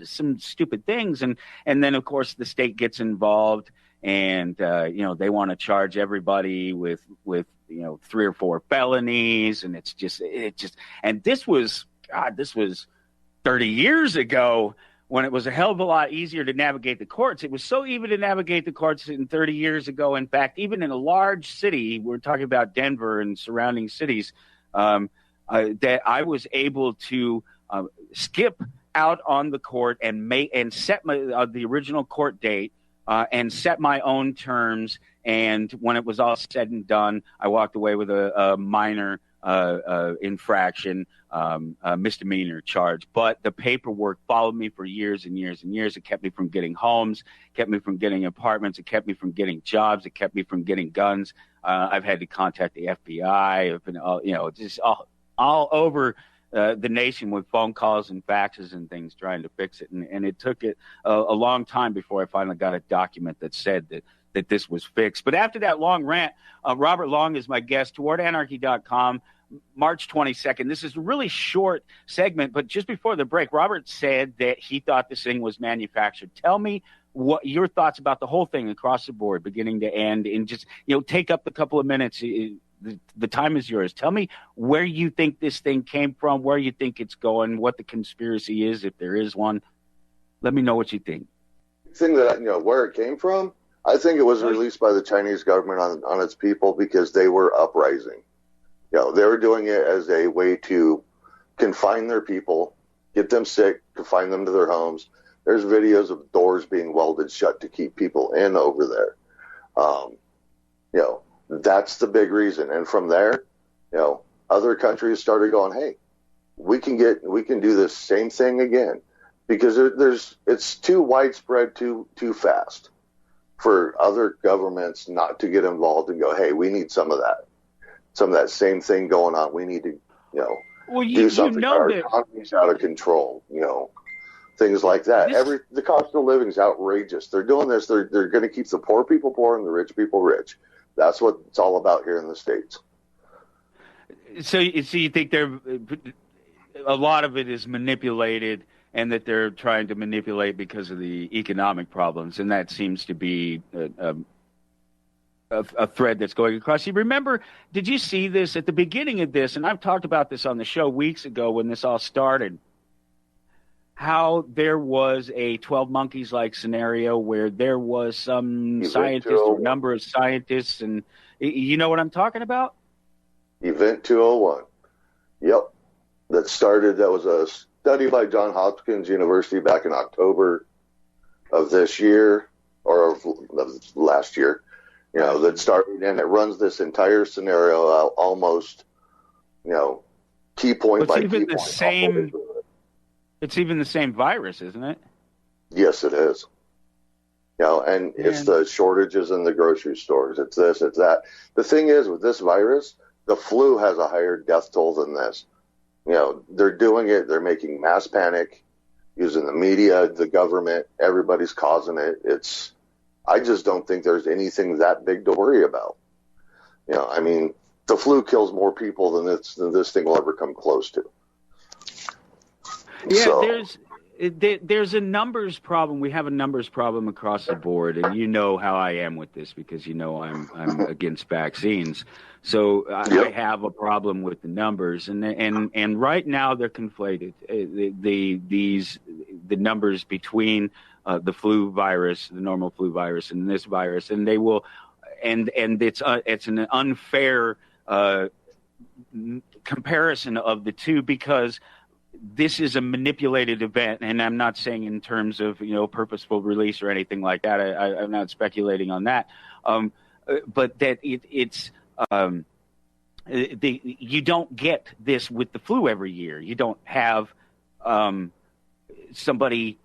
some stupid things. And then of course the state gets involved, and they want to charge everybody with 3 or 4 felonies. And and this was 30 years ago, when it was a hell of a lot easier to navigate the courts. It was so easy to navigate the courts in 30 years ago. In fact, even in a large city, we're talking about Denver and surrounding cities, that I was able to skip out on the court and set the original court date and set my own terms. And when it was all said and done, I walked away with a minor infraction, misdemeanor charge. But the paperwork followed me for years and years and years. It kept me from getting homes, kept me from getting apartments, it kept me from getting jobs, it kept me from getting guns. I've had to contact the FBI. I've been, just all over the nation with phone calls and faxes and things trying to fix it. And it took a long time before I finally got a document that said that this was fixed. But after that long rant, Robert Long is my guest, towardanarchy.com, March 22nd. This is a really short segment, but just before the break, Robert said that he thought this thing was manufactured. Tell me what your thoughts about the whole thing across the board, beginning to end, and just, take up a couple of minutes. The time is yours. Tell me where you think this thing came from, where you think it's going, what the conspiracy is, if there is one. Let me know what you think. Thing that, where it came from, I think it was released by the Chinese government on its people because they were uprising. They were doing it as a way to confine their people, get them sick, confine them to their homes. There's videos of doors being welded shut to keep people in over there. That's the big reason. And from there, other countries started going, hey, we can do this same thing again, because it's too widespread, too fast for other governments not to get involved and go, hey, we need some of that same thing going on. We need to, do something. Our economy's out of control, things like that. The cost of living is outrageous. They're doing this. They're going to keep the poor people poor and the rich people rich. That's what it's all about here in the States. So you think a lot of it is manipulated, and that they're trying to manipulate because of the economic problems, and that seems to be a thread that's going across. You remember, did you see this at the beginning of this? And I've talked about this on the show weeks ago when this all started, how there was a 12 Monkeys-like scenario where there was some scientist or number of scientists, and you know what I'm talking about? Event 201. Yep. That was a study by Johns Hopkins University back in October of this year, or of last year, that started, and it runs this entire scenario out almost, key point by key point. It's even the same virus, isn't it? Yes, it is. And it's the shortages in the grocery stores. It's this, it's that. The thing is, with this virus, the flu has a higher death toll than this. They're doing it. They're making mass panic, using the media, the government. Everybody's causing it. I just don't think there's anything that big to worry about. The flu kills more people than this thing will ever come close to. Yeah, so, there's a numbers problem. We have a numbers problem across the board, and you know how I am with this because I'm against vaccines. So I have a problem with the numbers, and right now they're conflated. The numbers between the flu virus, the normal flu virus, and this virus, and they will, and it's an unfair comparison of the two because this is a manipulated event, and I'm not saying in terms of purposeful release or anything like that. I'm not speculating on that, but that you don't get this with the flu every year. You don't have somebody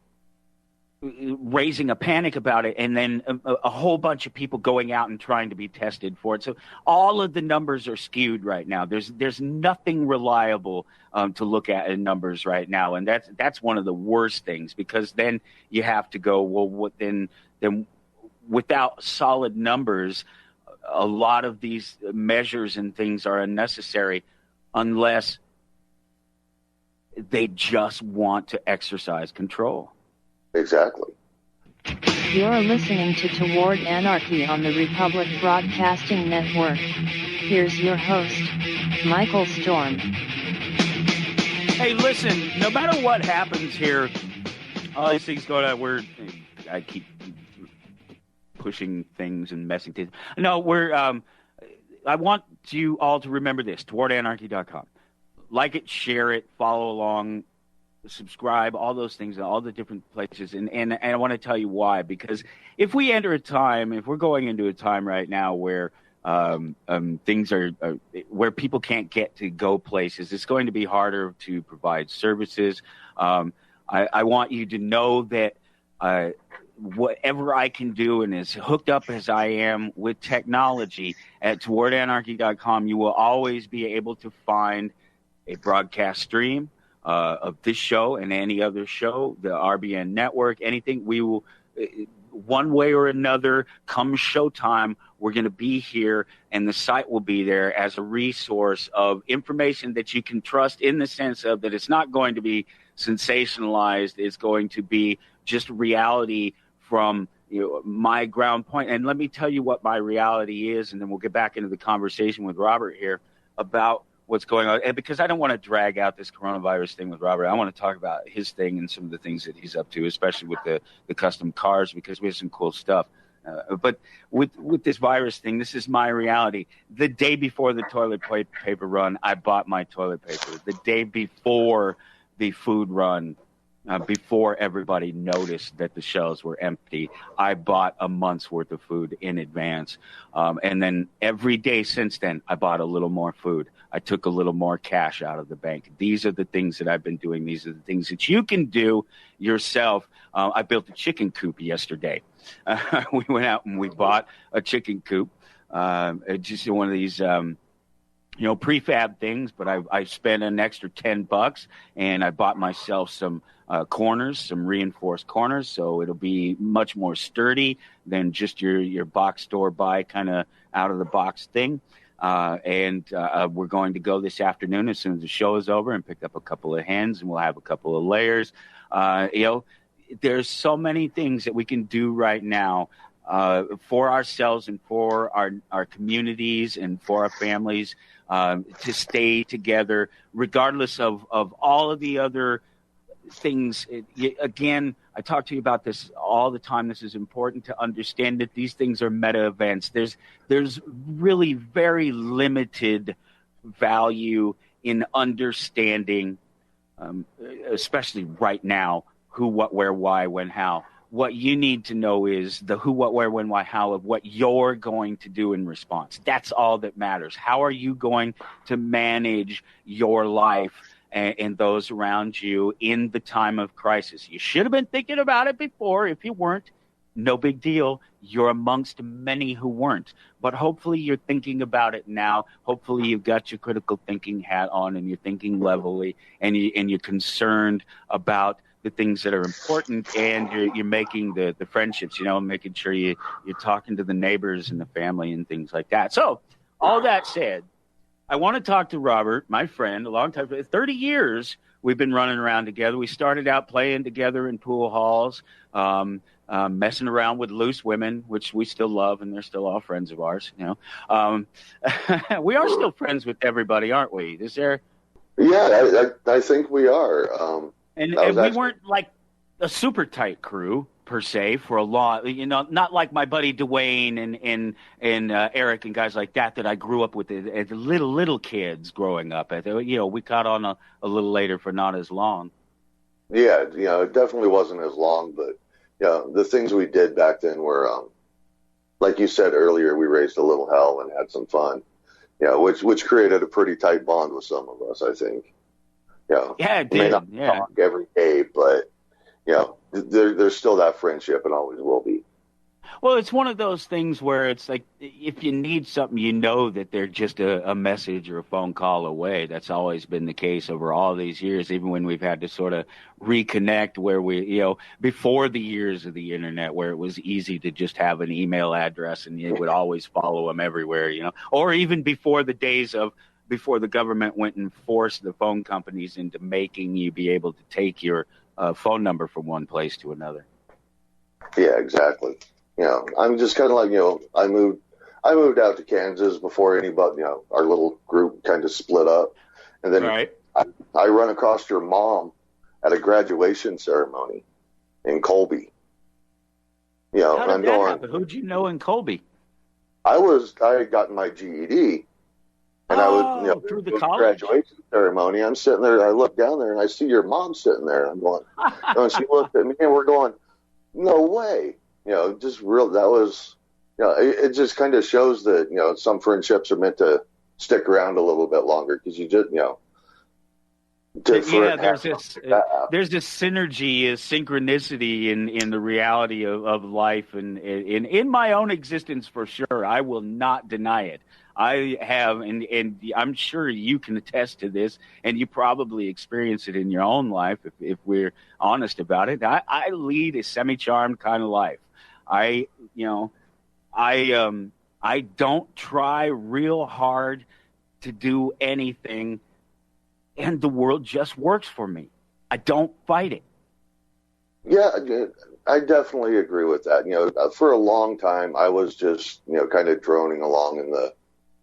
raising a panic about it and then a whole bunch of people going out and trying to be tested for it. So all of the numbers are skewed right now. There's nothing reliable to look at in numbers right now, and that's one of the worst things because then you have to go, well, what then without solid numbers, a lot of these measures and things are unnecessary unless they just want to exercise control. Exactly. You're listening to Toward Anarchy on the Republic Broadcasting Network. Here's your host, Michael Storm. Hey, listen, no matter what happens here, all these things going on, I keep pushing things and messing things. No, I want you all to remember this, towardanarchy.com. Like it, share it, follow along, subscribe, all those things in all the different places. And I want to tell you why, because if we're going into a time right now where things are where people can't get to go places, it's going to be harder to provide services. I want you to know that whatever I can do, and as hooked up as I am with technology at towardanarchy.com, you will always be able to find a broadcast stream of this show and any other show, the RBN network, anything. We will, one way or another, come showtime, we're going to be here, and the site will be there as a resource of information that you can trust, in the sense of that it's not going to be sensationalized. It's going to be just reality from my ground point. And let me tell you what my reality is, and then we'll get back into the conversation with Robert here about what's going on. And because I don't want to drag out this coronavirus thing with Robert, I want to talk about his thing and some of the things that he's up to, especially with the Custom Carves, because we have some cool stuff. But with this virus thing, this is my reality. The day before the toilet paper run, I bought my toilet paper. The day before the food run, before everybody noticed that the shelves were empty, I bought a month's worth of food in advance. And then every day since then, I bought a little more food. I took a little more cash out of the bank. These are the things that I've been doing. These are the things that you can do yourself. I built a chicken coop yesterday. We went out and we bought a chicken coop, just one of these prefab things, but I spent an extra $10 and I bought myself some corners, some reinforced corners, so it'll be much more sturdy than just your box store buy kind of out of the box thing. And we're going to go this afternoon as soon as the show is over and pick up a couple of hens, and we'll have a couple of layers. There's so many things that we can do right now for ourselves and for our communities and for our families to stay together, regardless of all of the other things. Again, I talk to you about this all the time. This is important to understand that these things are meta events. There's really very limited value in understanding, especially right now, who, what, where, why, when, how. What you need to know is the who, what, where, when, why, how of what you're going to do in response. That's all that matters. How are you going to manage your life and those around you in the time of crisis? You should have been thinking about it before. If you weren't, no big deal. You're amongst many who weren't. But hopefully you're thinking about it now. Hopefully you've got your critical thinking hat on and you're thinking levelly and you're concerned about the things that are important, and you're making the friendships, making sure you're talking to the neighbors and the family and things like that. So all that said, I want to talk to Robert, my friend, a long time, 30 years we've been running around together. We started out playing together in pool halls, messing around with loose women, which we still love, and they're still all friends of ours. We are still friends with everybody, aren't we? Is there? Yeah, I think we are. And we weren't like a super tight crew per se for a long, not like my buddy Dwayne and Eric and guys like that I grew up with as little kids growing up. We caught on a little later for not as long. Yeah, it definitely wasn't as long, but the things we did back then were, like you said earlier, we raised a little hell and had some fun. Which created a pretty tight bond with some of us, I think. Yeah, it did. May not talk every day, but there's still that friendship, and always will be. Well, it's one of those things where it's like if you need something, that they're just a message or a phone call away. That's always been the case over all these years, even when we've had to sort of reconnect where we, before the years of the internet, where it was easy to just have an email address and you would always follow them everywhere, or even before the days of before the government went and forced the phone companies into making you be able to take your phone number from one place to another. Yeah, exactly. I'm just kind of like, I moved out to Kansas before anybody, our little group kind of split up. And then I run across your mom at a graduation ceremony in Colby. How did that happen? Who'd you know in Colby? I had gotten my GED. And I was, through the graduation ceremony. I'm sitting there. I look down there, and I see your mom sitting there. I'm going, and she looked at me, and we're going, no way. Just real. That was, it just kind of shows that some friendships are meant to stick around a little bit longer because you just, there's this synergy, a synchronicity in the reality of life and in my own existence for sure. I will not deny it. I have, and I'm sure you can attest to this, and you probably experience it in your own life if we're honest about it. I lead a semi-charmed kind of life. I don't try real hard to do anything, and the world just works for me. I don't fight it. Yeah, I definitely agree with that. For a long time, I was just, kind of droning along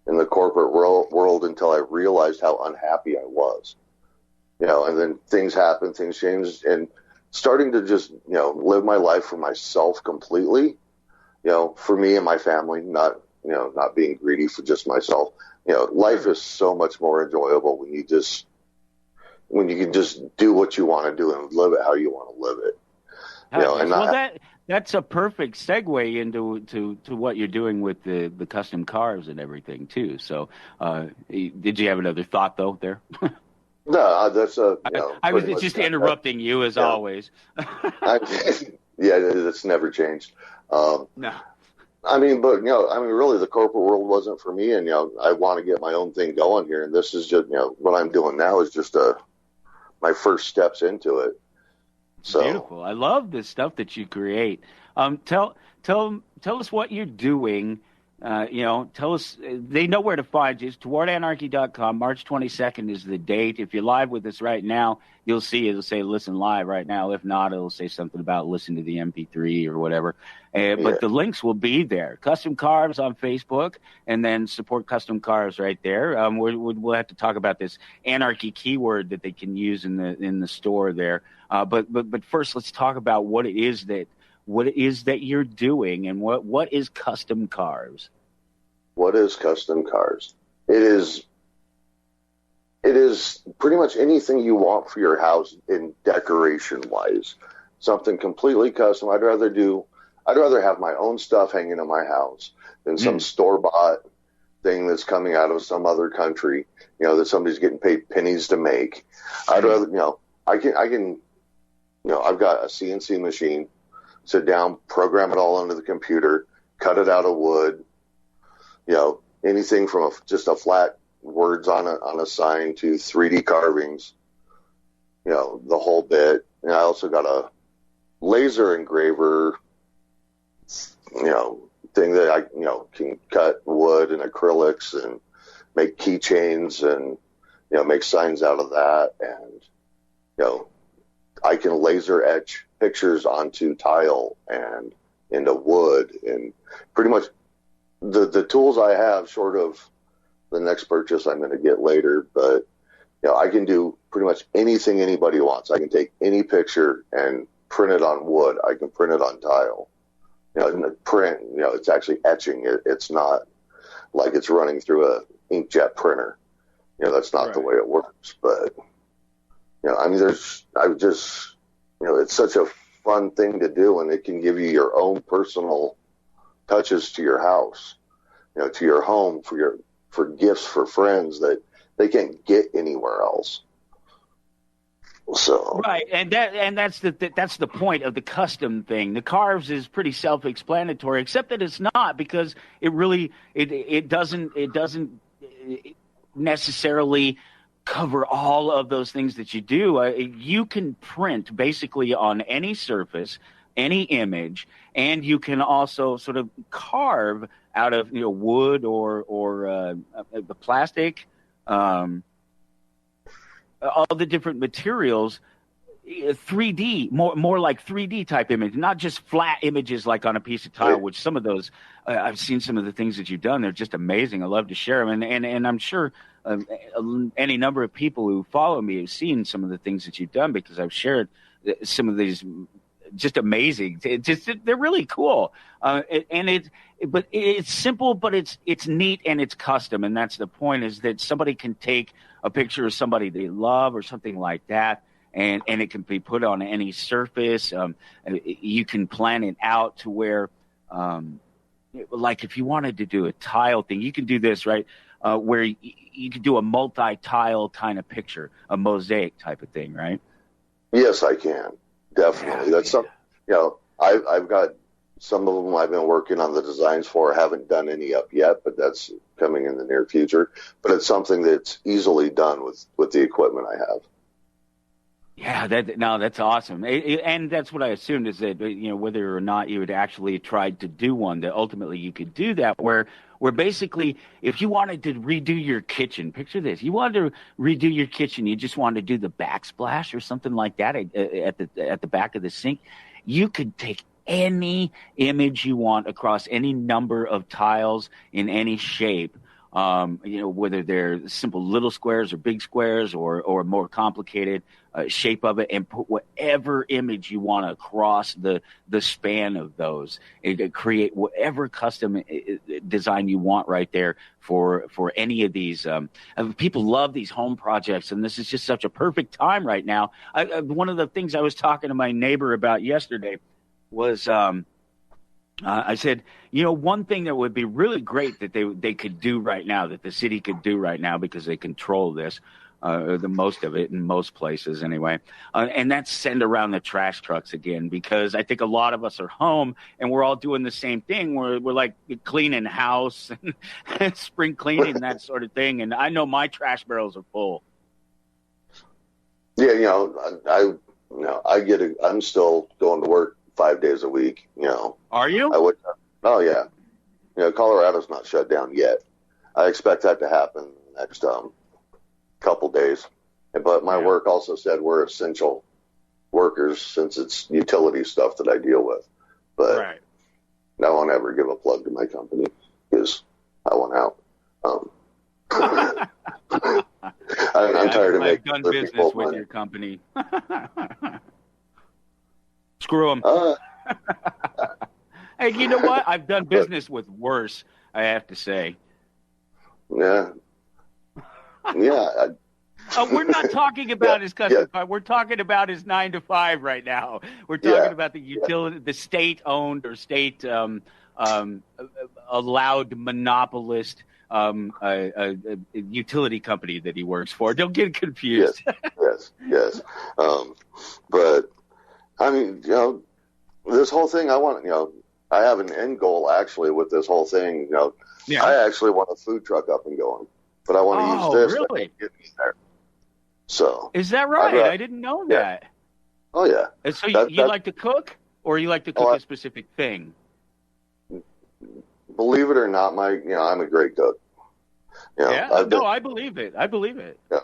in the corporate world until I realized how unhappy I was. And then things happened, things changed, and starting to just, live my life for myself completely, for me and my family, not being greedy for just myself. Life is so much more enjoyable when you can just do what you want to do and live it how you want to live it. That's a perfect segue into what you're doing with the custom carves and everything too. So, did you have another thought though there? No, that's I was just interrupting you as always. Yeah, it's never changed. No. I mean, but really, the corporate world wasn't for me, and I want to get my own thing going here, and this is just what I'm doing now is just my first steps into it. So Beautiful. I love the stuff that you create. Tell us what you're doing. Tell us. They know where to find you. It's towardanarchy.com. March 22nd is the date. If you're live with us right now, you'll see it'll say listen live right now. If not, it'll say something about listen to the MP3 or whatever. But the links will be there. Custom Carves on Facebook, and then support Custom Carves right there. We'll have to talk about this Anarchy keyword that they can use in the store there. But first, let's talk about what it is that you're doing, and what is Custom Carves. What is Custom Carves? It is pretty much anything you want for your house in decoration wise. Something completely custom. I'd rather have my own stuff hanging in my house than some store-bought thing that's coming out of some other country, that somebody's getting paid pennies to make. I'd rather, I can, I've got a CNC machine, sit down, program it all onto the computer, cut it out of wood, anything from just a flat words on a sign to 3D carvings, the whole bit. And I also got a laser engraver, thing that I, can cut wood and acrylics and make keychains and, make signs out of that. And, I can laser etch pictures onto tile and into wood, and pretty much the tools I have, short of the next purchase I'm going to get later, but I can do pretty much anything anybody wants. I can take any picture and print it on wood. I can print it on tile. Print, it's actually etching it. It's not like it's running through a inkjet printer. That's not the way it works. But it's such a fun thing to do, and it can give you your own personal touches to your house, to your home, for gifts for friends that they can't get anywhere else. So right, and that's the point of the custom thing. The carves is pretty self-explanatory, except that it's not, because it doesn't necessarily cover all of those things that you do. You can print basically on any surface, any image, and you can also sort of carve out of wood or plastic. All the different materials, 3D, more like 3D type image, not just flat images like on a piece of tile, which some of those, I've seen some of the things that you've done. They're just amazing. I love to share them. And I'm sure any number of people who follow me have seen some of the things that you've done, because I've shared some of these just amazing. They're really cool. But it's simple, but it's neat and it's custom. And that's the point, is that somebody can take a picture of somebody they love or something like that, and it can be put on any surface. You can plan it out to where, like if you wanted to do a tile thing, you can do this, right? Where you could do a multi-tile kind of picture, a mosaic type of thing, right? Yes, I can. Definitely. That's some, I've got some of them I've been working on the designs for. I haven't done any up yet, but that's coming in the near future. But it's something that's easily done with the equipment I have. Yeah, that's awesome. And that's what I assumed, is that, whether or not you had actually tried to do one, that ultimately you could do that, where basically, if you wanted to redo your kitchen, picture this, you wanted to redo your kitchen, you just wanted to do the backsplash or something like that at the back of the sink, you could take any image you want across any number of tiles in any shape, whether they're simple little squares or big squares or more complicated shape of it, and put whatever image you want across the span of those, and create whatever custom design you want right there for any of these. People love these home projects, and this is just such a perfect time right now. One of the things I was talking to my neighbor about yesterday was I said, one thing that would be really great that they could do right now, that the city could do right now, because they control this, the most of it in most places anyway. And that's send around the trash trucks again, because I think a lot of us are home and we're all doing the same thing. We're like cleaning house and spring cleaning, that sort of thing. And I know my trash barrels are full. Yeah, I get it. I'm still going to work 5 days a week. Are you? Oh yeah. Colorado's not shut down yet. I expect that to happen next couple days. But my work also said we're essential workers since it's utility stuff that I deal with. But right. I won't ever give a plug to my company because I want out. I'm tired of making done other business people with money. your company. Screw them. Hey, you know what? I've done business with worse, I have to say. Yeah. Yeah. We're not talking about his custom car. We're talking about his 9 to 5 right now. We're talking about the utility, the state-owned or state allowed monopolist utility company that he works for. Don't get confused. Yes. But I mean, this whole thing, I have an end goal actually with this whole thing. I actually want a food truck up and going, but I want to use this really? to get me there. So is that right? I didn't know that. Oh yeah. And so you like to cook, or you like to cook a specific thing? Believe it or not, I'm a great cook. I believe it. Yeah.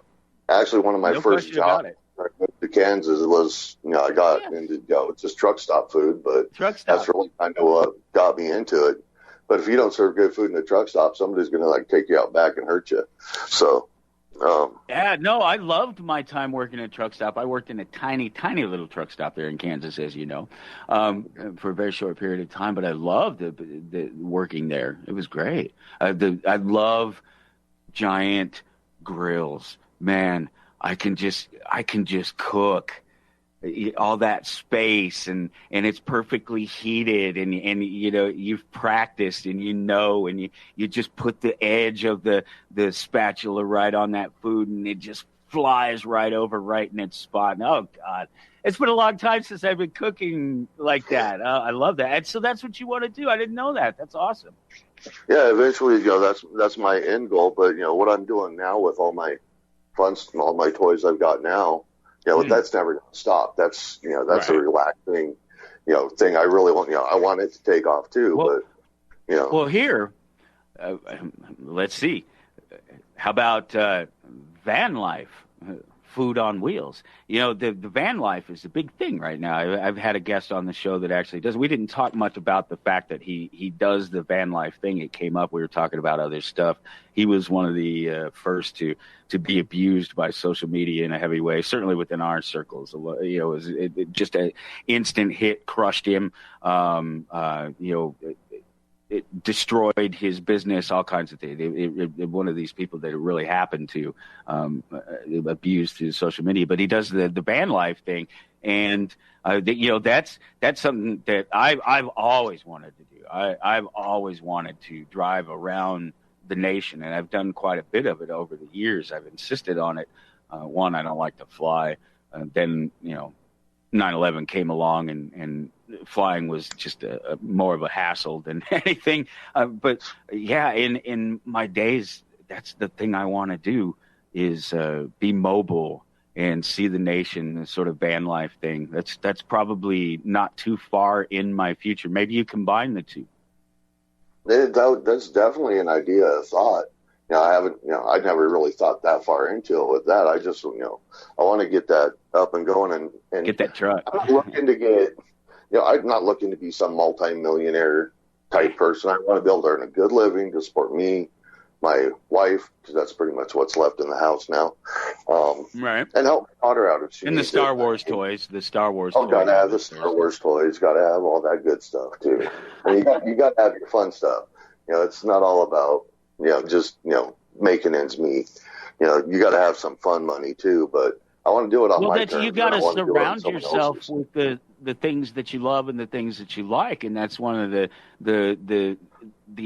Actually, one of my first jobs when I moved to Kansas was, I got into just truck stop food, but that's really kind of what got me into it. But if you don't serve good food in a truck stop, somebody's going to take you out back and hurt you. So, I loved my time working at a truck stop. I worked in a tiny, tiny little truck stop there in Kansas, as you know, for a very short period of time. But I loved the working there. It was great. I love giant grills. Man, I can just cook. All that space and it's perfectly heated and you've practiced and and you just put the edge of the spatula right on that food and it just flies right over right in its spot. And, oh God, it's been a long time since I've been cooking like that. I love that. And so that's what you want to do. I didn't know that. That's awesome. Yeah, eventually, that's my end goal. But what I'm doing now with all my all my toys I've got now. That's never going to stop. That's a relaxing, thing. I really want, I want it to take off too. But Well, here, let's see. How about van life, food on wheels? The van life is a big thing right now. I've had a guest on the show that actually does. We didn't talk much about the fact that he does the van life thing. It came up. We were talking about other stuff. He was one of the first to be abused by social media in a heavy way, certainly within our circles. It just an instant hit, crushed him. It destroyed his business, all kinds of things. One of these people that it really happened to abused through social media. But he does the van life thing, and that's something that I've always wanted to do. I've always wanted to drive around the nation, and I've done quite a bit of it over the years. I've insisted on it. One, I don't like to fly. Then 9/11 came along, and flying was just a more of a hassle than anything. But yeah, in my days, that's the thing I want to do is be mobile and see the nation, the sort of van life thing. That's probably not too far in my future. Maybe you combine the two. That's definitely an idea, a thought. I never really thought that far into it with that. I just, I want to get that up and going and get that truck. I'm looking to get, I'm not looking to be some multi-millionaire type person. I want to be able to earn a good living to support me, my wife, because that's pretty much what's left in the house now. Right. And help my daughter out if she needs needs it. And the Star Wars toys. Gotta have the Star Wars toys. Gotta have all that good stuff too. And you got to have your fun stuff. It's not all about just making ends meet. You got to have some fun money too. But I I want to do it on my terms. You got to surround someone yourself else's. with the things that you love and the things that you like, and that's one of the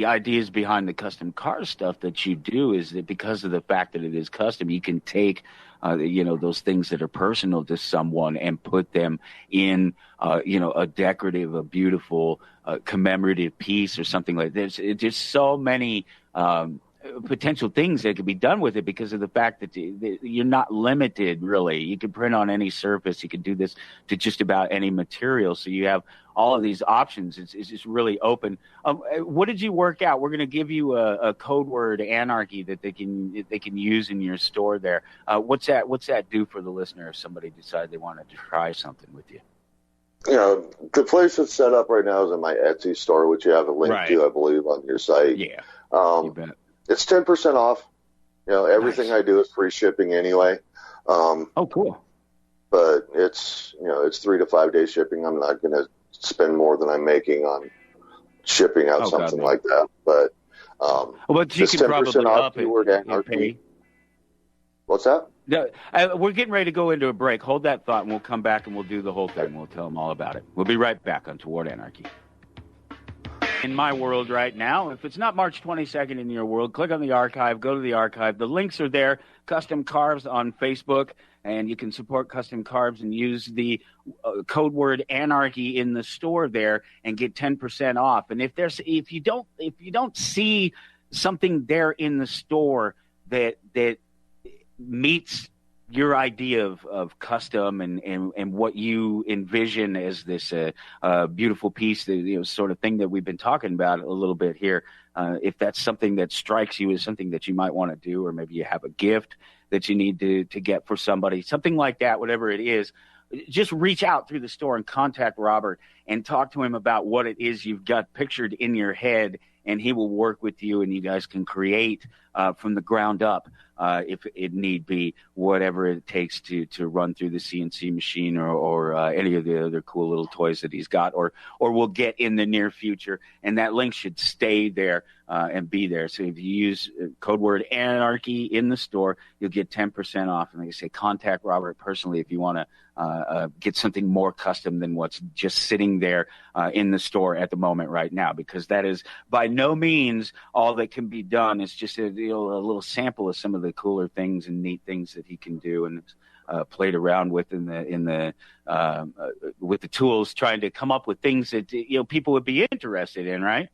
ideas behind the custom car stuff that you do, is that because of the fact that it is custom, you can take those things that are personal to someone and put them in a decorative, a beautiful commemorative piece or something like this. It's just so many potential things that could be done with it because of the fact that you're not limited, really. You can print on any surface. You can do this to just about any material. So you have all of these options. It's just really open. What did you work out? We're going to give you a code word, Anarchy, that they can use in your store there. What's that do for the listener if somebody decides they wanted to try something with you? The place that's set up right now is in my Etsy store, which you have a link to, I believe, on your site. Yeah. You bet. It's 10% off. Everything I do is free shipping anyway. Oh, cool. But it's 3 to 5 day shipping. I'm not going to spend more than I'm making on shipping out something like that. But you can probably up it and pay. What's that? We're getting ready to go into a break. Hold that thought, and we'll come back and we'll do the whole thing. We'll tell them all about it. We'll be right back on Toward Anarchy. In my world right now, if it's not March 22nd in your world, click on the archive, go to the archive. The links are there. Custom Carves on Facebook, and you can support Custom Carves and use the code word Anarchy in the store there and get 10% off. And if you don't see something there in the store that meets your idea of custom and what you envision as this beautiful piece, sort of thing that we've been talking about a little bit here. If that's something that strikes you as something that you might want to do, or maybe you have a gift that you need to get for somebody, something like that, whatever it is, just reach out through the store and contact Robert and talk to him about what it is you've got pictured in your head, and he will work with you, and you guys can create from the ground up, if it need be, whatever it takes to run through the CNC machine or any of the other cool little toys that he's got or will get in the near future. And that link should stay there and be there. So if you use code word Anarchy in the store, you'll get 10% off. And like I say, contact Robert personally if you want to get something more custom than what's just sitting there in the store at the moment right now, because that is by no means all that can be done. It's just a little sample of some of the cooler things and neat things that he can do, and played around with with the tools, trying to come up with things that people would be interested in. Right?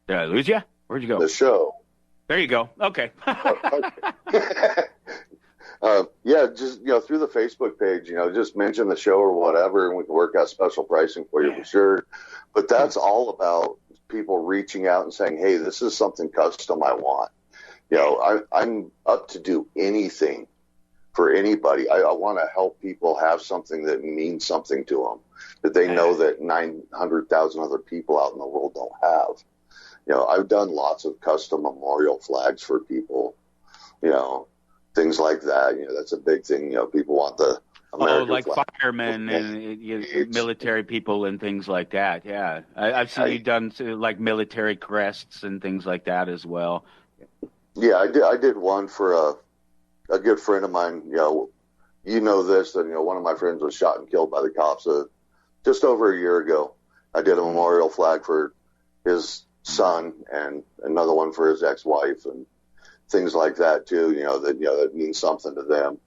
Did I lose you? Where'd you go? The show. There you go. Okay. Just through the Facebook page, just mention the show or whatever, and we can work out special pricing for you for sure. But that's all about people reaching out and saying, "Hey, this is something custom I want." I'm up to do anything for anybody. I want to help people have something that means something to them, that they know that 900,000 other people out in the world don't have. I've done lots of custom memorial flags for people, things like that. That's a big thing. People want the American like flag. Firemen and military people and things like that. Yeah, I've seen you done like military crests and things like that as well. Yeah, I did one for a good friend of mine. That one of my friends was shot and killed by the cops just over a year ago. I did a memorial flag for his son and another one for his ex-wife and things like that too. That means something to them.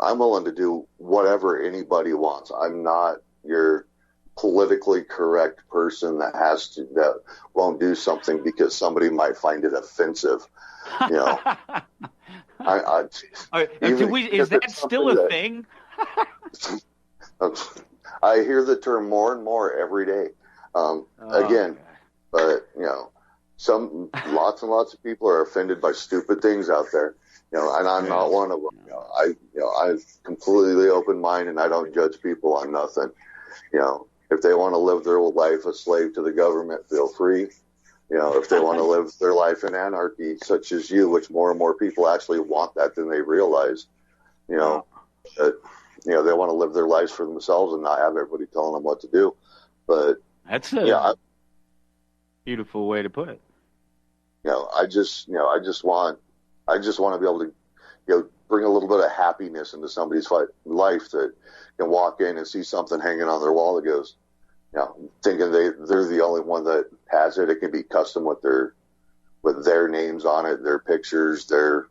I'm willing to do whatever anybody wants. I'm not your politically correct person that won't do something because somebody might find it offensive. Is that still a thing? I hear the term more and more every day. But lots and lots of people are offended by stupid things out there. And I'm not one of them. I'm completely open minded, and I don't judge people on nothing. If they want to live their life a slave to the government, feel free. If they want to live their life in anarchy, such as you, which more and more people actually want that than they realize, that, they want to live their lives for themselves and not have everybody telling them what to do. But that's a beautiful way to put it. I just want I just want to be able to, bring a little bit of happiness into somebody's life that can walk in and see something hanging on their wall that goes, thinking they're the only one that has it. It can be custom with their names on it, their pictures, their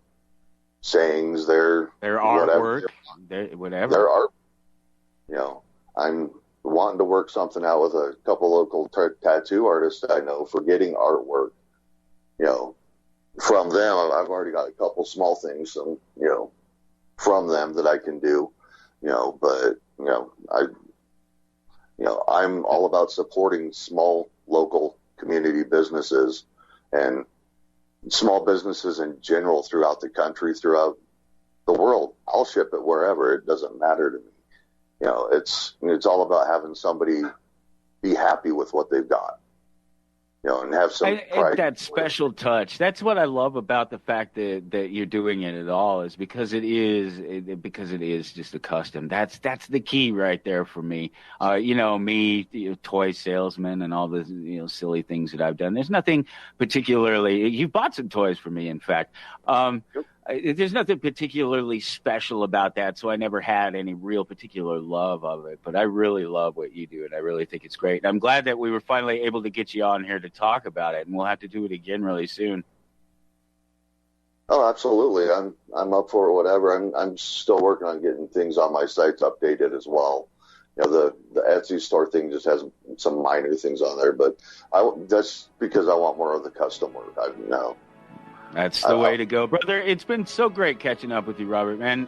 sayings, their artwork, whatever. Their art. I'm wanting to work something out with a couple local tattoo artists that I know for getting artwork. From them, I've already got a couple small things, from them that I can do. But I'm all about supporting small local community businesses and small businesses in general throughout the country, throughout the world. I'll ship it wherever. It doesn't matter to me. It's all about having somebody be happy with what they've got. And have some pride. That special touch. That's what I love about the fact that you're doing it at all, is because it is just a custom. That's the key right there for me. Me, toy salesman, and all the silly things that I've done. There's nothing particularly. You bought some toys for me, in fact. Yep. There's nothing particularly special about that, so I never had any real particular love of it. But I really love what you do, and I really think it's great. And I'm glad that we were finally able to get you on here to talk about it, and we'll have to do it again really soon. Oh, absolutely. I'm up for whatever. I'm still working on getting things on my sites updated as well. The Etsy store thing just has some minor things on there, but that's because I want more of the custom work. That's the way to go, brother. It's been so great catching up with you, Robert, man.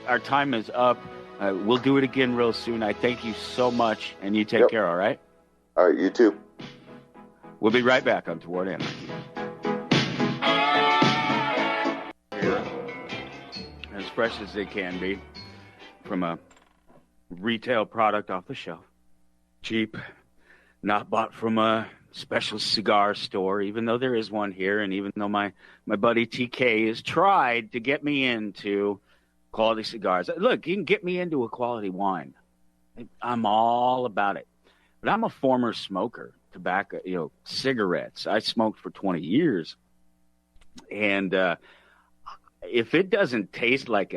Our time is up. We'll do it again real soon. I thank you so much, and you take care, all right? All right, you too. We'll be right back on Toward Anarchy. As fresh as they can be from a retail product off the shelf. Cheap, not bought from a special cigar store, even though there is one here, and even though my buddy TK has tried to get me into quality cigars. Look, you can get me into a quality wine. I'm all about it. But I'm a former smoker, tobacco, cigarettes. I smoked for 20 years. And if it doesn't taste like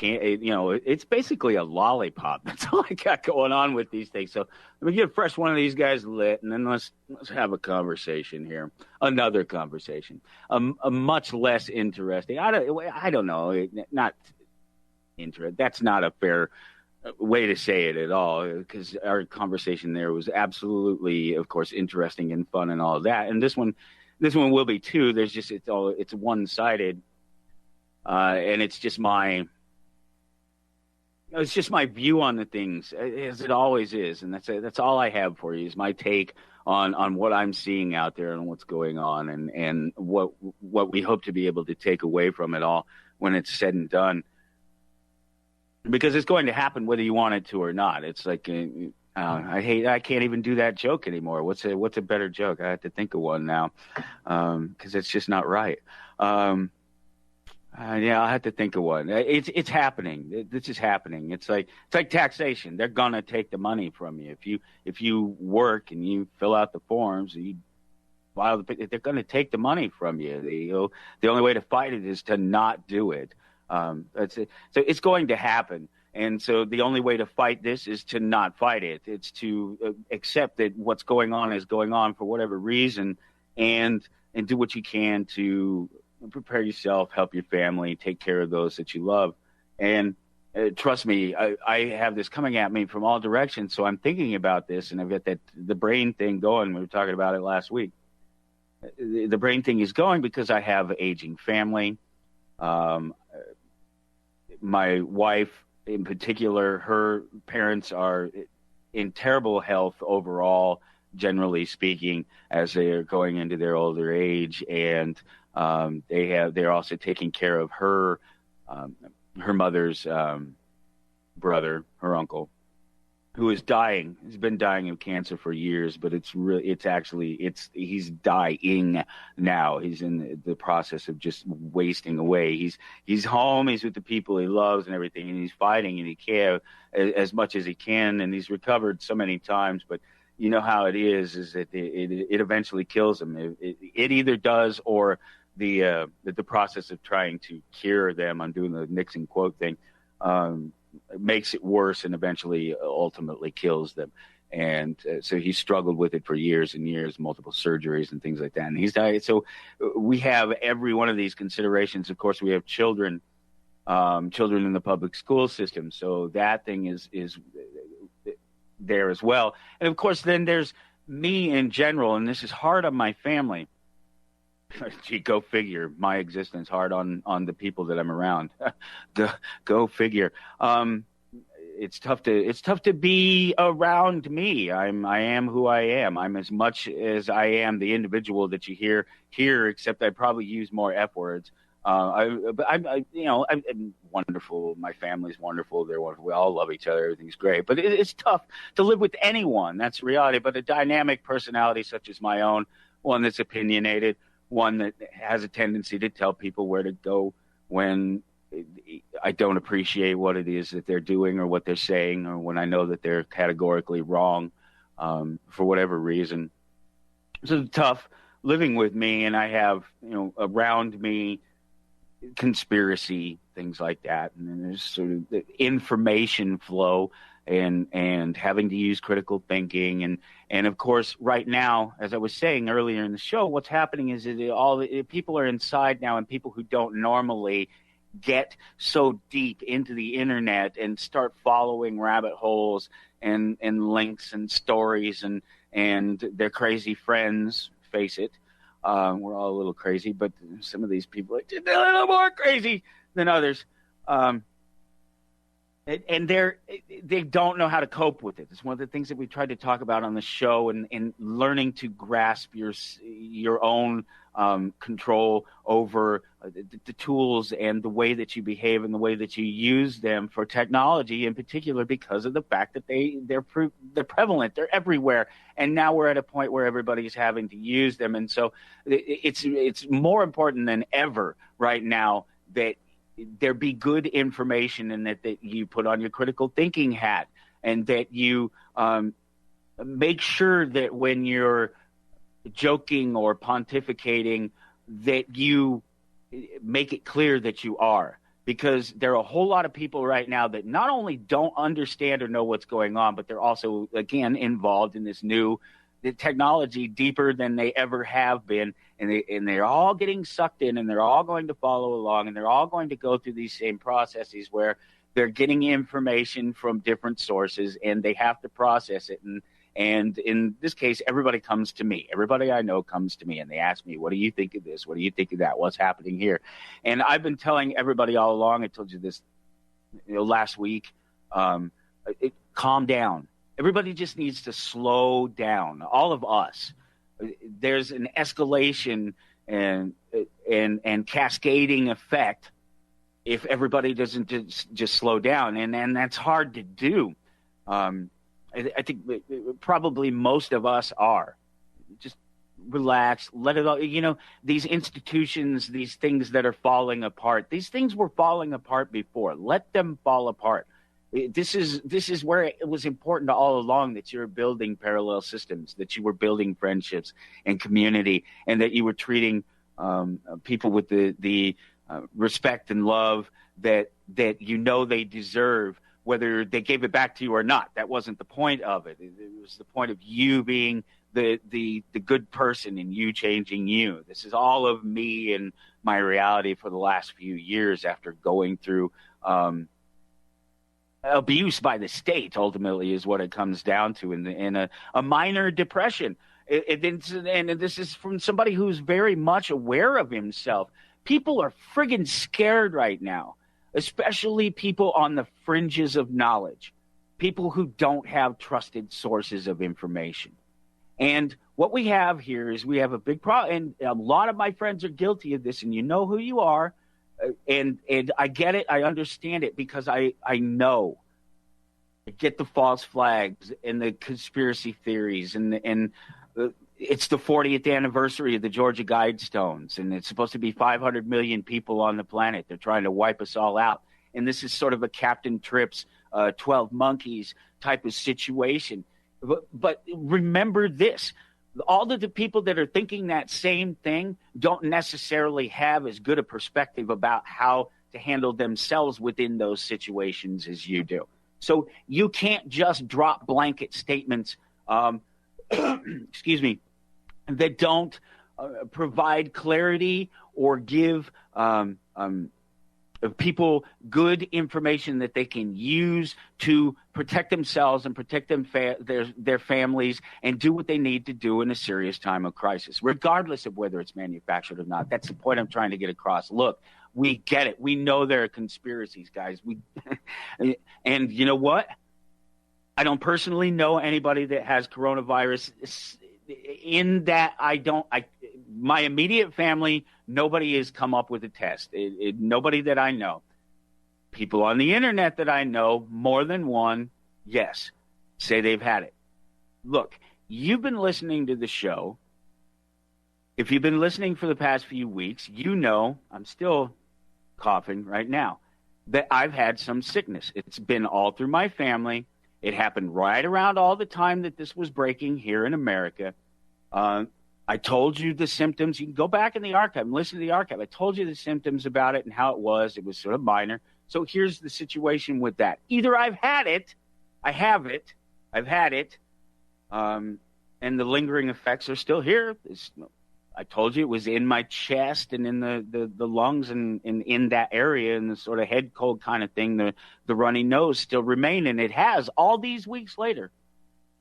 it's basically a lollipop. That's all I got going on with these things. So let me get fresh one of these guys lit, and then let's have a conversation here. Another conversation, a much less interesting. I don't know, not interesting. That's not a fair way to say it at all, because our conversation there was absolutely, of course, interesting and fun and all of that. And this one will be too. There's just it's one-sided, and it's just my. It's just my view on the things, as it always is, and that's all I have for you is my take on what I'm seeing out there and what's going on, and what we hope to be able to take away from it all when it's said and done, because it's going to happen whether you want it to or not. It's like I can't even do that joke anymore. What's a better joke? I have to think of one now, because it's just not right. I'll have to think of one. It's happening. This is happening. It's like taxation. They're gonna take the money from you if you work and you fill out the forms and you file they're gonna take the money from you. The only way to fight it is to not do it. That's it. So it's going to happen. And so the only way to fight this is to not fight it. It's to accept that what's going on is going on for whatever reason, and do what you can to prepare yourself, help your family, take care of those that you love. And trust me, I have this coming at me from all directions. So I'm thinking about this, and I've got the brain thing going. We were talking about it last week. The brain thing is going because I have aging family. My wife, in particular, her parents are in terrible health overall, generally speaking, as they are going into their older age, and they're also taking care of her mother's brother, her uncle, who is dying. He's been dying of cancer for years, but he's dying now. He's in the process of just wasting away. He's home. He's with the people he loves and everything, and he's fighting, and he cares as much as he can, and he's recovered so many times, but you know how it is that it eventually kills him. It either does, or the process of trying to cure them, I'm doing the Nixon quote thing, makes it worse and eventually ultimately kills them. And so he struggled with it for years and years, multiple surgeries and things like that. And he's died. So we have every one of these considerations. Of course, we have children in the public school system. So that thing is there as well. And of course, then there's me in general, and this is hard on my family. Gee, go figure. My existence hard on the people that I'm around. Go figure. It's tough to be around me. I am who I am. I'm as much as I am the individual that you hear here, except I probably use more F words. I'm wonderful. My family's wonderful. They're wonderful. We all love each other. Everything's great. But it's tough to live with anyone. That's reality. But a dynamic personality such as my own, one that's opinionated, one that has a tendency to tell people where to go when I don't appreciate what it is that they're doing or what they're saying, or when I know that they're categorically wrong for whatever reason. So it's tough living with me, and I have, around me conspiracy, things like that. And then there's sort of the information flow and having to use critical thinking. And of course, right now, as I was saying earlier in the show, what's happening is that people are inside now, and people who don't normally get so deep into the internet and start following rabbit holes and links and stories and their crazy friends, face it. We're all a little crazy, but some of these people are a little more crazy than others. And they don't know how to cope with it. It's one of the things that we tried to talk about on the show, and learning to grasp your own control over the tools and the way that you behave and the way that you use them for technology, in particular, because of the fact that they're prevalent, they're everywhere, and now we're at a point where everybody's having to use them, and so it's more important than ever right now that there be good information, and that you put on your critical thinking hat, and that you make sure that when you're joking or pontificating, that you make it clear that you are. Because there are a whole lot of people right now that not only don't understand or know what's going on, but they're also, again, involved in this new technology deeper than they ever have been, and they're all getting sucked in, and they're all going to follow along, and they're all going to go through these same processes where they're getting information from different sources, and they have to process it. And in this case, everybody comes to me. Everybody I know comes to me, and they ask me, what do you think of this? What do you think of that? What's happening here? And I've been telling everybody all along, I told you this last week, calm down. Everybody just needs to slow down. All of us. There's an escalation and cascading effect if everybody doesn't just slow down, and that's hard to do. I think probably most of us are. Just relax, let it all. These institutions, these things that are falling apart. These things were falling apart before. Let them fall apart. This is where it was important all along, that you were building parallel systems, that you were building friendships and community, and that you were treating people with the respect and love that they deserve, whether they gave it back to you or not. That wasn't the point of it. It was the point of you being the good person and you changing you. This is all of me and my reality for the last few years after going through abuse by the state, ultimately, is what it comes down to, in a minor depression. And this is from somebody who's very much aware of himself. People are friggin' scared right now, especially people on the fringes of knowledge, people who don't have trusted sources of information. And what we have here is we have a big problem, and a lot of my friends are guilty of this, and you know who you are. And I get it. I understand it, because I know. I get the false flags and the conspiracy theories, and it's the 40th anniversary of the Georgia Guidestones, and it's supposed to be 500 million people on the planet. They're trying to wipe us all out. And this is sort of a Captain Trips, 12 Monkeys type of situation. But remember this. all of the people that are thinking that same thing don't necessarily have as good a perspective about how to handle themselves within those situations as you do. So you can't just drop blanket statements, excuse me, that don't provide clarity or give people good information that they can use to protect themselves and protect their families and do what they need to do in a serious time of crisis, regardless of whether it's manufactured or not. That's the point I'm trying to get across. Look, we get it. We know there are conspiracies, guys. And you know what? I don't personally know anybody that has coronavirus. In that, my immediate family, nobody has come up with a test. Nobody that I know. People on the internet that I know, more than one, yes, say they've had it. Look, you've been listening to the show. If you've been listening for the past few weeks, you know I'm still coughing right now, that I've had some sickness. It's been all through my family. It happened right around all the time that this was breaking here in America. I told you the symptoms. You can go back in the archive and listen to the archive. I told you the symptoms about it and how it was. It was sort of minor. So here's the situation with that. Either I've had it, I've had it, and the lingering effects are still here. I told you it was in my chest and in the lungs and in that area, and the sort of head cold kind of thing, the runny nose still remain. And it has all these weeks later,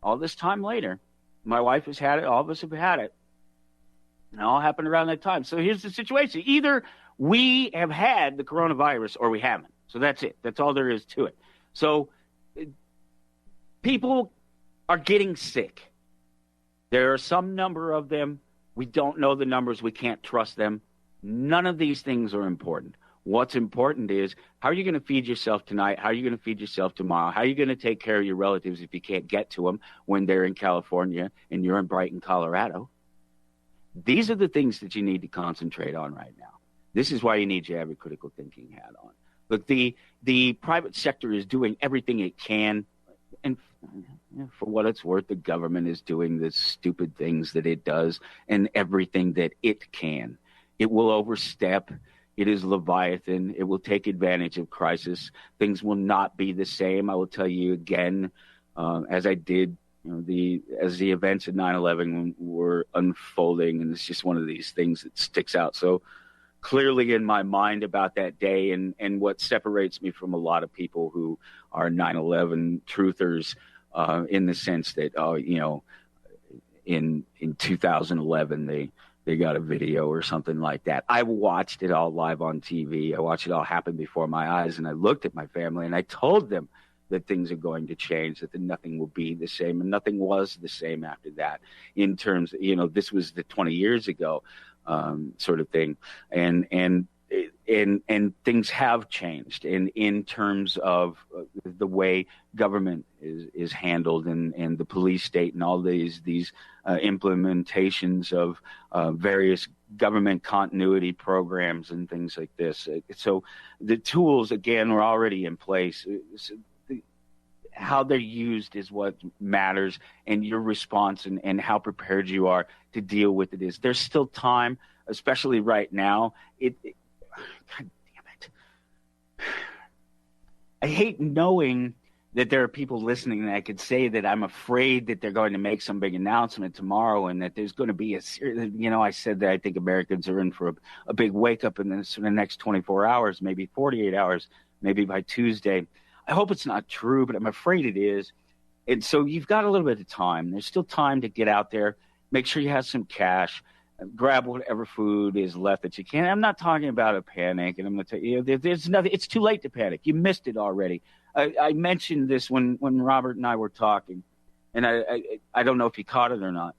all this time later. My wife has had it. All of us have had it. And it all happened around that time. So here's the situation. Either we have had the coronavirus or we haven't. So that's it. That's all there is to it. So people are getting sick. There are some number of them. We don't know the numbers. We can't trust them. None of these things are important. What's important is, how are you going to feed yourself tonight? How are you going to feed yourself tomorrow? How are you going to take care of your relatives if you can't get to them when they're in California and you're in Brighton, Colorado? These are the things that you need to concentrate on right now. This is why you need to have your critical thinking hat on. Look, the private sector is doing everything it can, and for what it's worth, the government is doing the stupid things that it does and everything that it can. It will overstep. It is Leviathan. It will take advantage of crisis. Things will not be the same. I will tell you again, as I did, as the events of 9/11 were unfolding, and it's just one of these things that sticks out so clearly in my mind about that day, and what separates me from a lot of people who are 9/11 truthers, in the sense that, in 2011 they got a video or something like that. I watched it all live on TV. I watched it all happen before my eyes, and I looked at my family and I told them that things are going to change, that nothing will be the same, and nothing was the same after that. In terms, this was the 20 years ago, sort of thing, and things have changed in terms of the way government is handled, and the police state, and all these implementations of various government continuity programs and things like this. So the tools, again, were already in place. How they're used is what matters, and your response and how prepared you are to deal with it is. There's still time, especially right now. God damn it. I hate knowing that there are people listening that I could say that I'm afraid that they're going to make some big announcement tomorrow, and that there's going to be I said that I think Americans are in for a big wake up in the next 24 hours, maybe 48 hours, maybe by Tuesday. I hope it's not true, but I'm afraid it is. And so you've got a little bit of time. There's still time to get out there, make sure you have some cash, grab whatever food is left that you can. I'm not talking about a panic, and I'm going to tell you, there's nothing. It's too late to panic. You missed it already. I mentioned this when Robert and I were talking, and I don't know if you caught it or not,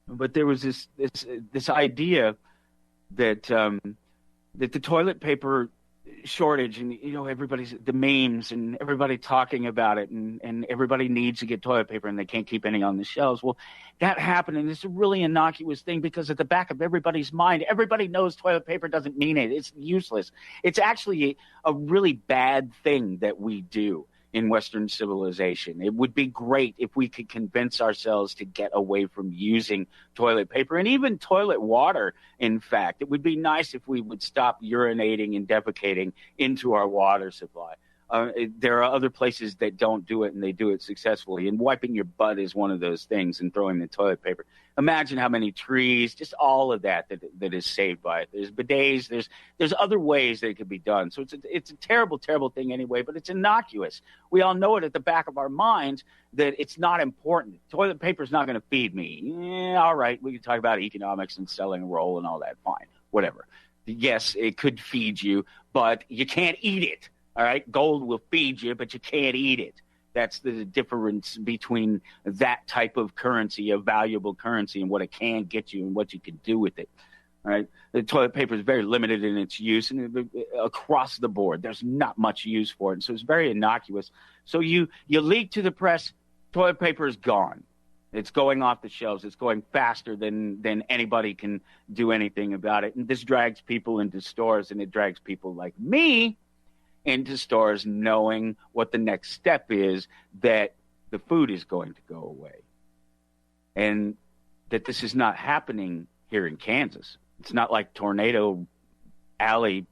but there was this idea that the toilet paper shortage, and everybody's the memes and everybody talking about it, and everybody needs to get toilet paper and they can't keep any on the shelves. Well, that happened, and it's a really innocuous thing, because at the back of everybody's mind, everybody knows toilet paper doesn't mean it. It's useless. It's actually a really bad thing that we do. in Western civilization. It would be great if we could convince ourselves to get away from using toilet paper and even toilet water, in fact. It would be nice if we would stop urinating and defecating into our water supply. There are other places that don't do it, and they do it successfully. And wiping your butt is one of those things, and throwing the toilet paper. Imagine how many trees, just all of that is saved by it. There's bidets. There's other ways that it could be done. So it's a terrible, terrible thing anyway, but it's innocuous. We all know it at the back of our minds that it's not important. Toilet paper is not going to feed me. Yeah, all right, we can talk about economics and selling a roll and all that. Fine, whatever. Yes, it could feed you, but you can't eat it. All right, gold will feed you, but you can't eat it. That's the difference between that type of currency, a valuable currency, and what it can get you and what you can do with it. All right, the toilet paper is very limited in its use, and across the board, there's not much use for it. And so it's very innocuous. So you leak to the press, toilet paper is gone. It's going off the shelves. It's going faster than anybody can do anything about it. And this drags people into stores, and it drags people like me into stores knowing what the next step is, that the food is going to go away. And that this is not happening here in Kansas. It's not like Tornado Alley,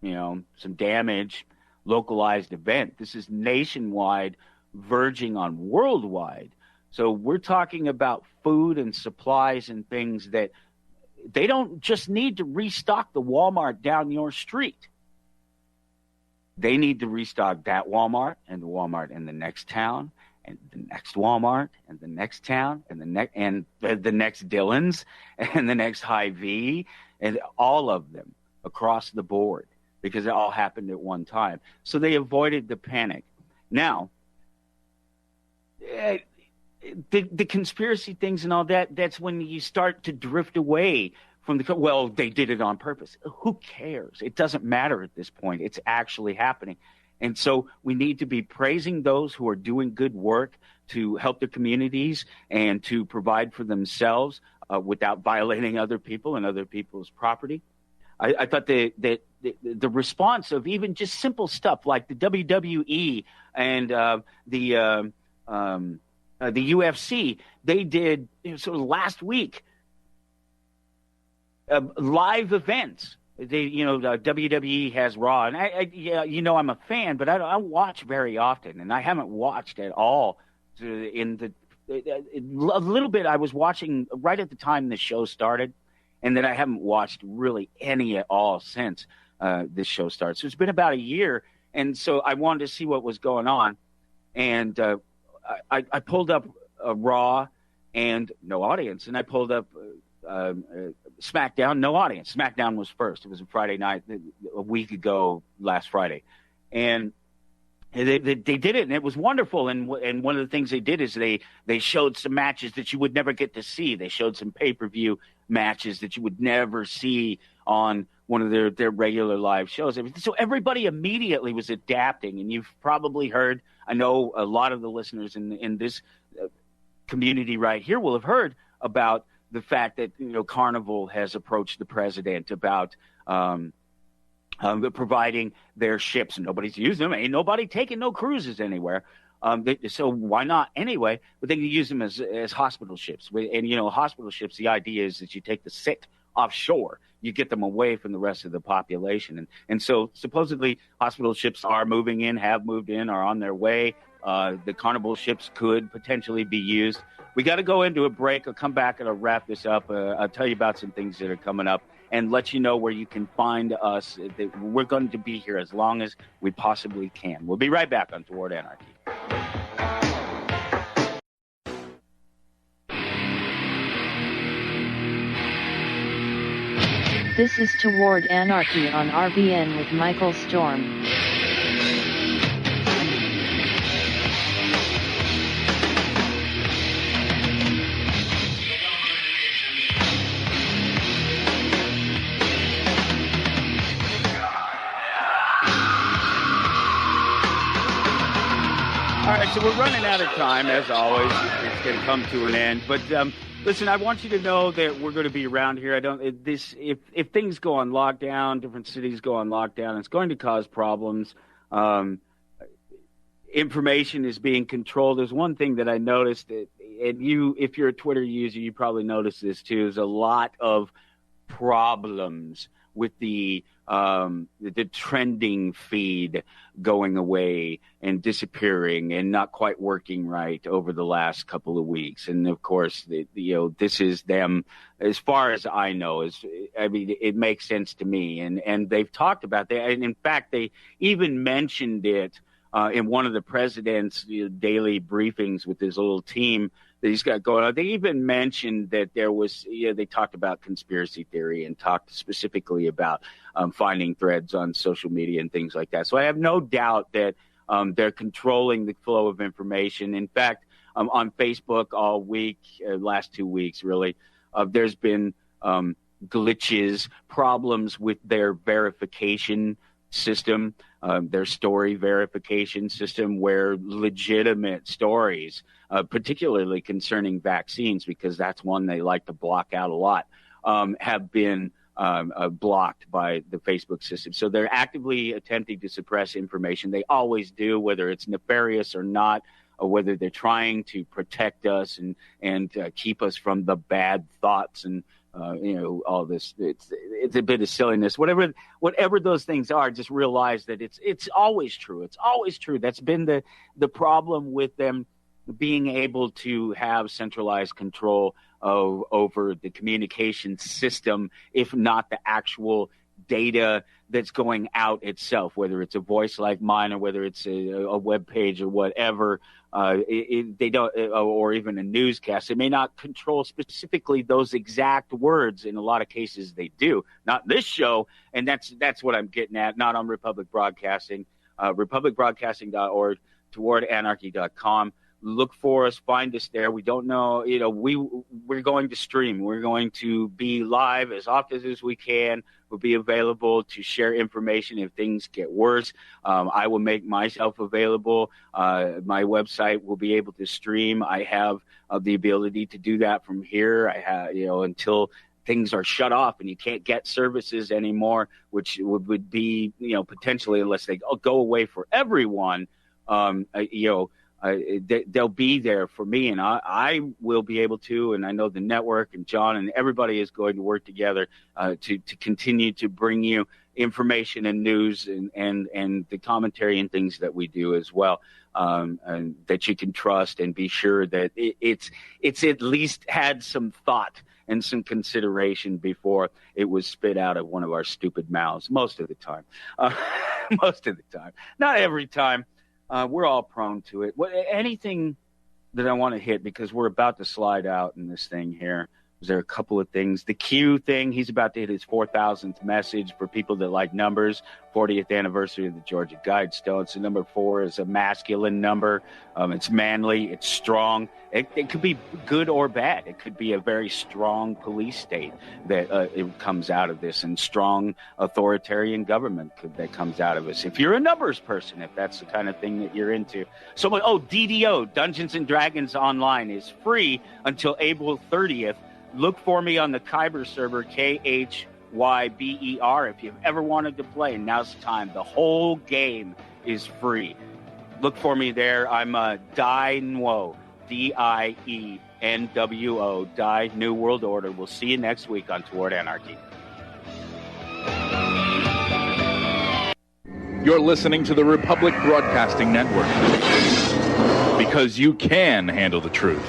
some damage, localized event. This is nationwide, verging on worldwide. So we're talking about food and supplies and things that they don't just need to restock the Walmart down your street. They need to restock that Walmart and the Walmart in the next town and the next Walmart and the next town and the next Dillon's and the next Hy-Vee and all of them across the board, because it all happened at one time. So they avoided the panic. Now, the conspiracy things and all that, that's when you start to drift away from they did it on purpose. Who cares? It doesn't matter at this point. It's actually happening. And so we need to be praising those who are doing good work to help their communities and to provide for themselves without violating other people and other people's property. I thought that the response of even just simple stuff like the WWE and the UFC, they did sort of last week, live events. They, the WWE has Raw, and I'm a fan, but I don't watch very often, and I haven't watched at all. A little bit, I was watching right at the time the show started, and then I haven't watched really any at all since this show started. So it's been about a year, and so I wanted to see what was going on, and I pulled up Raw and no audience, and I pulled up SmackDown, no audience. SmackDown was first. It was a Friday night, a week ago, last Friday, and they did it, and it was wonderful. And one of the things they did is they showed some matches that you would never get to see. They showed some pay-per-view matches that you would never see on one of their regular live shows. So everybody immediately was adapting, and you've probably heard. I know a lot of the listeners in this community right here will have heard about the fact that Carnival has approached the president about providing their ships. Nobody's using them. Ain't nobody taking no cruises anywhere. So why not anyway? But they can use them as hospital ships. And hospital ships, the idea is that you take the sick offshore, you get them away from the rest of the population. And so supposedly hospital ships are moving in, have moved in, are on their way. The Carnival ships could potentially be used. We got to go into a break. I'll come back and I'll wrap this up. I'll tell you about some things that are coming up and let you know where you can find us. We're going to be here as long as we possibly can. We'll be right back on Toward Anarchy. This is Toward Anarchy on RBN with Michael Storm. All right, so we're running out of time, as always. It's going to come to an end. But listen, I want you to know that we're going to be around here. If things go on lockdown, different cities go on lockdown, it's going to cause problems. information is being controlled. There's one thing that I noticed, and if you're a Twitter user, you probably noticed this too, is a lot of problems with the trending feed going away and disappearing and not quite working right over the last couple of weeks. And of course, this is them, as far as I know. It makes sense to me. And they've talked about that. And in fact, they even mentioned it in one of the president's daily briefings with his little team that he's got going on. They even mentioned that there was, they talked about conspiracy theory and talked specifically about finding threads on social media and things like that. So I have no doubt that they're controlling the flow of information. In fact, on Facebook all week, last 2 weeks really, there's been glitches, problems with their verification system, their story verification system, where legitimate stories, particularly concerning vaccines, because that's one they like to block out a lot, have been blocked by the Facebook system. So they're actively attempting to suppress information. They always do, whether it's nefarious or not, or whether they're trying to protect us and keep us from the bad thoughts and all this. It's a bit of silliness. Whatever those things are, just realize that it's always true. It's always true. That's been the problem with them being able to have centralized control over the communication system, if not the actual data that's going out itself, whether it's a voice like mine or whether it's a web page or whatever. They don't, or even a newscast. They may not control specifically those exact words. In a lot of cases, they do. Not this show, and that's what I'm getting at. Not on Republic Broadcasting, republicbroadcasting.org, towardanarchy.com. Look for us, find us there. We don't know, we're going to stream. We're going to be live as often as we can. We'll be available to share information if things get worse. I will make myself available. My website will be able to stream. I have the ability to do that from here. I have, until things are shut off and you can't get services anymore, which would be, potentially, unless they go away for everyone, they'll be there for me, and I will be able to, and I know the network and John and everybody is going to work together to continue to bring you information and news and the commentary and things that we do as well, and that you can trust and be sure that it's at least had some thought and some consideration before it was spit out of one of our stupid mouths. Most of the time, not every time. We're all prone to it. Anything that I want to hit, because we're about to slide out in this thing here. There are a couple of things. The Q thing, he's about to hit his 4,000th message for people that like numbers. 40th anniversary of the Georgia Guidestone. So number 4 is a masculine number. It's manly. It's strong. It could be good or bad. It could be a very strong police state that it comes out of this, and strong authoritarian government that comes out of this. If you're a numbers person, if that's the kind of thing that you're into. So, DDO, Dungeons and Dragons Online, is free until April 30th. Look for me on the Kyber server, KHYBER, if you've ever wanted to play. Now's the time. The whole game is free. Look for me there. I'm Die Nwo, DIENWO, Die New World Order. We'll see you next week on Toward Anarchy. You're listening to the Republic Broadcasting Network, because you can handle the truth.